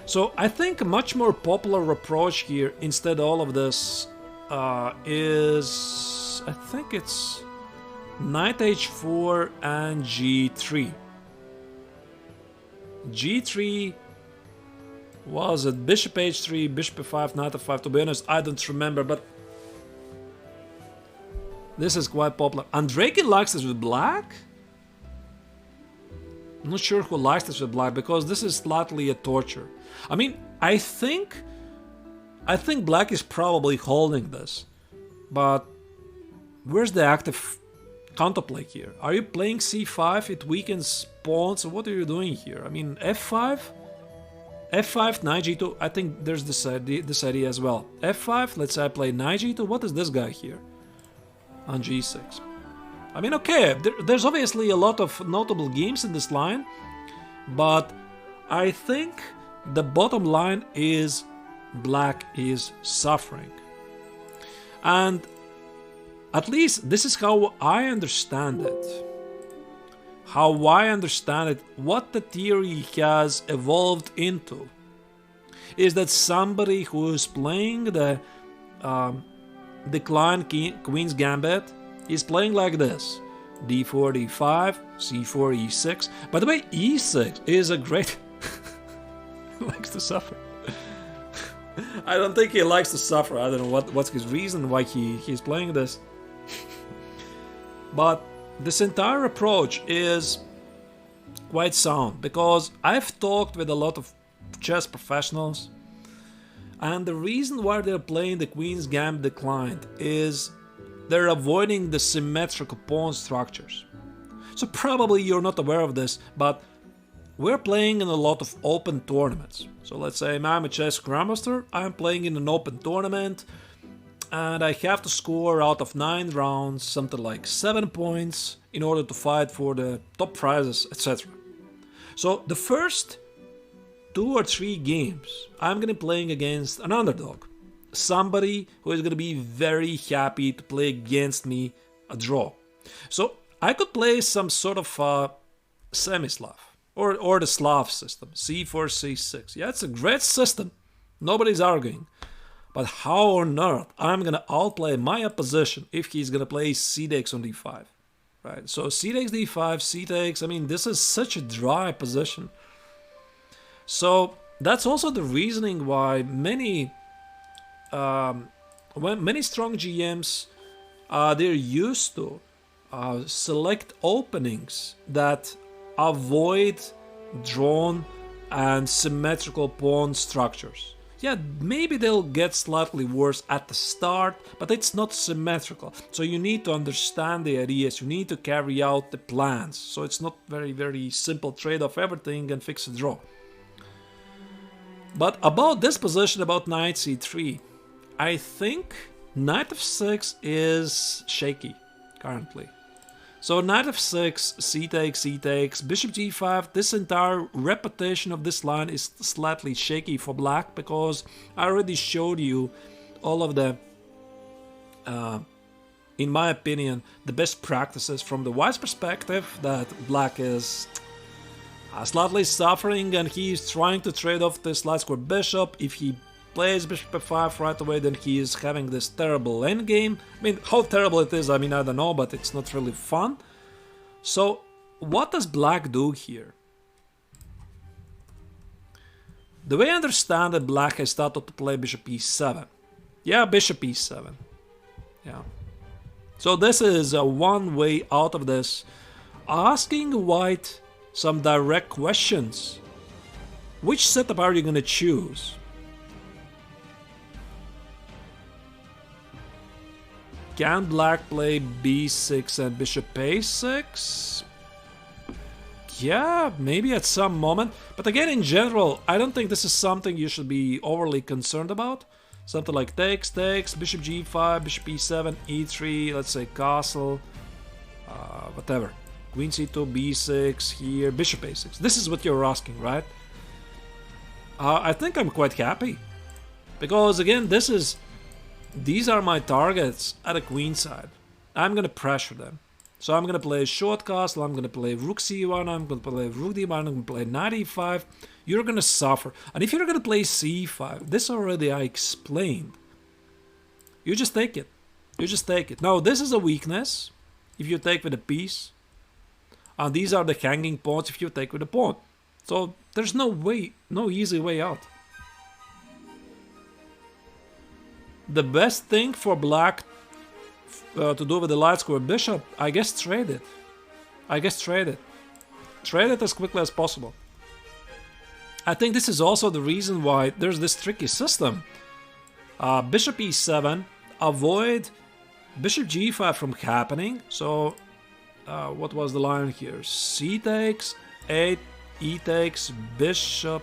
So I think a much more popular approach here, instead of all of this, is... I think it's Knight h4 and g3. g3 was it bishop h3, bishop f5, knight f5. To be honest, I don't remember, but this is quite popular. Andreikin likes this with black? I'm not sure who likes this with black, because this is slightly a torture. I mean, I think black is probably holding this, but where's the active counterplay here? Are you playing c5? It weakens pawns. What are you doing here? I mean, f5? f5, knight g2. I think there's this idea as well. f5, let's say I play knight g2. What is this guy here? On g6. I mean, okay, there's obviously a lot of notable games in this line, but I think the bottom line is black is suffering. And at least this is how I understand it. How I understand it, what the theory has evolved into, is that somebody who is playing the decline Queen's Gambit is playing like this. d4, d5, c4, e6. By the way, e6 is a great... He likes to suffer. I don't think he likes to suffer. I don't know what's his reason why he's playing this. But this entire approach is quite sound, because I've talked with a lot of chess professionals, and the reason why they're playing the Queen's Gambit declined is they're avoiding the symmetrical pawn structures. So probably you're not aware of this, but we're playing in a lot of open tournaments. So let's say I'm a chess grandmaster, I'm playing in an open tournament, and I have to score out of 9 rounds something like 7 points in order to fight for the top prizes, etc. So the first 2 or 3 games I'm gonna be playing against an underdog, somebody who is gonna be very happy to play against me a draw. So I could play some sort of semi-Slav or the Slav system, c4, c6. Yeah, it's a great system, nobody's arguing. But how on earth I'm gonna outplay my opposition if he's gonna play c takes on d5, right? So c takes d5, c takes. I mean, this is such a dry position. So that's also the reasoning why many strong GMs they're used to select openings that avoid drawn and symmetrical pawn structures. Yeah, maybe they'll get slightly worse at the start, but it's not symmetrical. So you need to understand the ideas, you need to carry out the plans. So it's not very simple trade off everything and fix a draw. But about this position, about knight c3, I think knight f6 is shaky currently. So knight f6, c takes, bishop g5, this entire repetition of this line is slightly shaky for black, because I already showed you all of the, in my opinion, the best practices from the white's perspective, that black is slightly suffering and he's trying to trade off this light square bishop. If he plays bishop f5 right away, then he is having this terrible endgame. I mean, how terrible it is, I mean, I don't know, but it's not really fun. So, what does black do here? The way I understand it, black has started to play bishop e7. Yeah, bishop e7. Yeah. So this is one way out of this. Asking white some direct questions. Which setup are you going to choose? Can black play b6 and bishop a6? Yeah, maybe at some moment. But again, in general, I don't think this is something you should be overly concerned about. Something like takes, bishop g5, bishop e7, e3, let's say castle, whatever. Queen c2, b6 here, bishop a6. This is what you're asking, right? I think I'm quite happy. Because again, these are my targets at the queen side. I'm gonna pressure them. So I'm gonna play short castle, I'm gonna play rook c1, I'm gonna play rook d1, I'm gonna play knight e5. You're gonna suffer. And if you're gonna play c5, this already I explained. You just take it. You just take it. Now this is a weakness if you take with a piece. And these are the hanging pawns if you take with a pawn. So there's no way, no easy way out. The best thing for black to do with the light square bishop, I guess trade it. I guess trade it. Trade it as quickly as possible. I think this is also the reason why there's this tricky system. Bishop e7, avoid bishop g5 from happening. So what was the line here? C takes, 8, E takes, bishop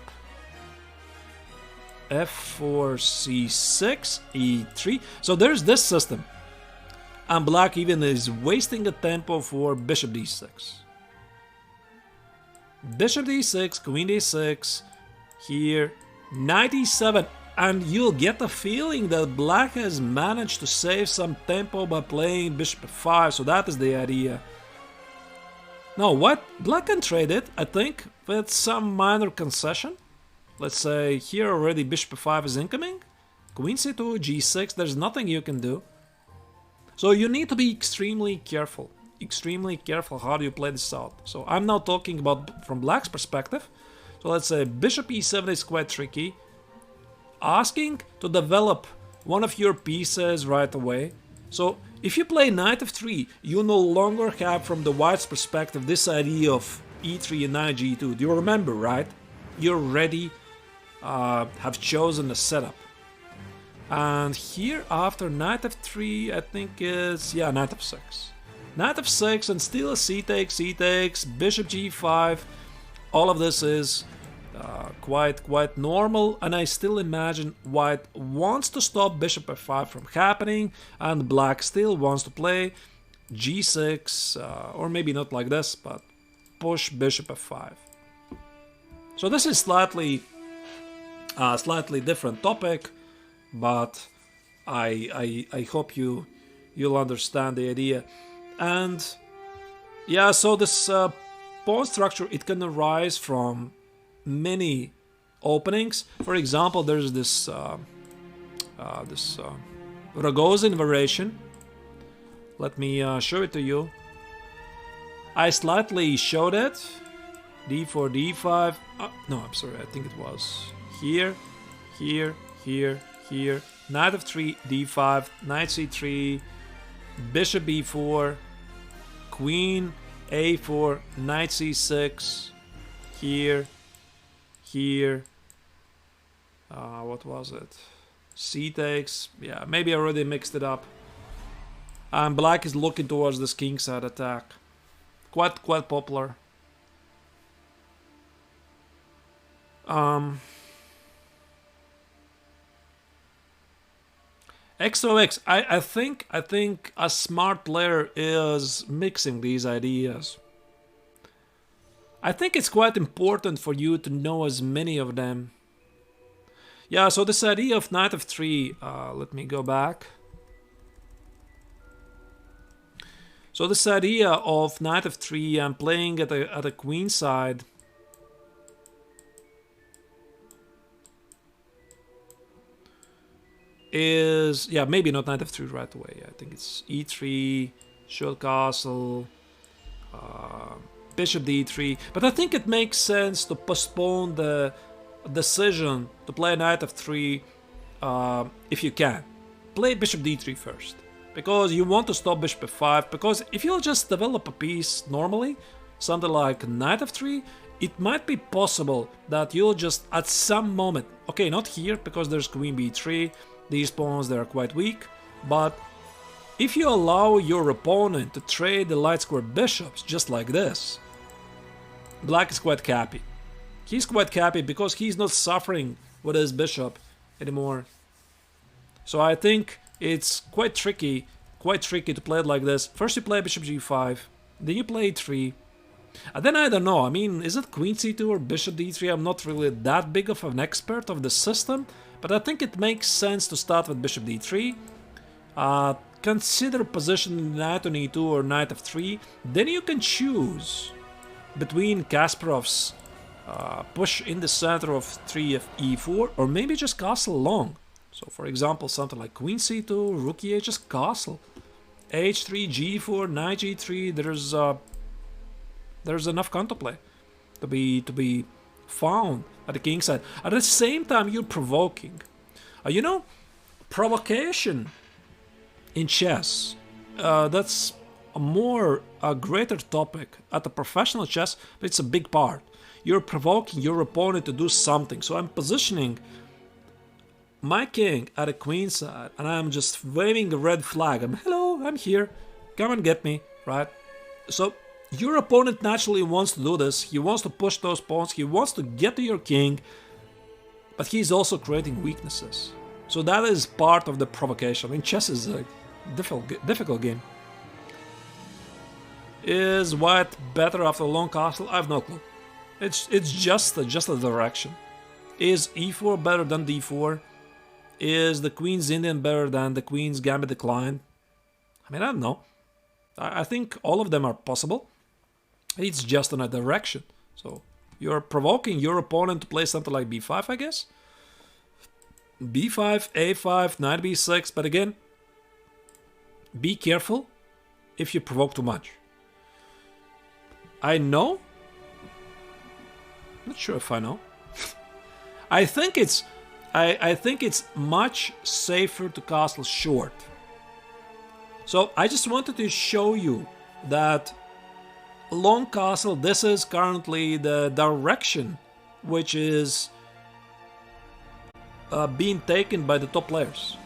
f4, c6, e3. So there's this system. And black even is wasting a tempo for bishop d6. Bishop d6, queen d6, here, knight e7. And you'll get the feeling that black has managed to save some tempo by playing bishop f5. So that is the idea. Now, what? Black can trade it, I think, with some minor concession. Let's say here already bishop f5 is incoming. Queen c2, g6, there's nothing you can do. So you need to be extremely careful. Extremely careful how do you play this out. So I'm now talking about from black's perspective. So let's say bishop e7 is quite tricky. Asking to develop one of your pieces right away. So if you play knight f3, you no longer have from the white's perspective this idea of e3 and knight g2. Do you remember, right? You already have chosen a setup. And here after knight f3, I think is, yeah, knight f6. Knight f6 and still c takes, bishop g5. All of this is quite normal, and I still imagine white wants to stop bishop f5 from happening, and black still wants to play g6, or maybe not like this, but push bishop f5. So this is slightly different topic, but I hope you'll understand the idea. And yeah, so this pawn structure, it can arise from many openings. For example, there's this Rogozin variation. Let me show it to you. I slightly showed it. d4, d5. No, I'm sorry. I think it was here, here, here, here. Knight f3, d5, knight c3, bishop b4, queen a4, knight c6, here, here. What was it? C takes. Yeah, maybe I already mixed it up. And black is looking towards this kingside attack. Quite popular. XOX, I think a smart player is mixing these ideas. I think it's quite important for you to know as many of them. Yeah, so this idea of knight f3, let me go back. So this idea of knight f3 and playing at the queen side. Is, yeah, maybe not knight f3 right away. I think it's e3, short castle, bishop d3. But I think it makes sense to postpone the decision to play knight f3 if you can. Play bishop d3 first, because you want to stop bishop f5. Because if you'll just develop a piece normally, something like knight f3, it might be possible that you'll just at some moment, okay, not here because there's queen b3, these pawns, they are quite weak, but if you allow your opponent to trade the light square bishops just like this, black is quite happy. He's quite happy because he's not suffering with his bishop anymore. So I think it's quite tricky to play it like this. First you play bishop g5, then you play e3, and then I don't know, I mean, is it queen c2 or bishop d3? I'm not really that big of an expert of the system, but I think it makes sense to start with bishop d3, consider positioning knight on e2 or knight f3, then you can choose between Kasparov's push in the center of 3 e4, or maybe just castle long. So for example, something like queen c2, rook e8, just castle. h3, g4, knight g3, there's enough counterplay to be found at the king side. At the same time, you're provoking. You know, provocation in chess, that's a greater topic at the professional chess, but it's a big part. You're provoking your opponent to do something. So I'm positioning my king at a queen side, and I'm just waving a red flag. Hello, I'm here. Come and get me, right? So your opponent naturally wants to do this. He wants to push those pawns. He wants to get to your king, but he's also creating weaknesses. So that is part of the provocation. I mean, chess is a difficult game. Is white better after a long castle? I have no clue. It's just a direction. Is e4 better than d4? Is the queen's Indian better than the queen's gambit decline? I mean, I don't know. I think all of them are possible. It's just in a direction. So you're provoking your opponent to play something like b5, I guess. b5, a5, knight b6. But again, be careful if you provoke too much. I know. Not sure if I know. I think it's much safer to castle short. So I just wanted to show you that long castle, this is currently the direction which is being taken by the top players.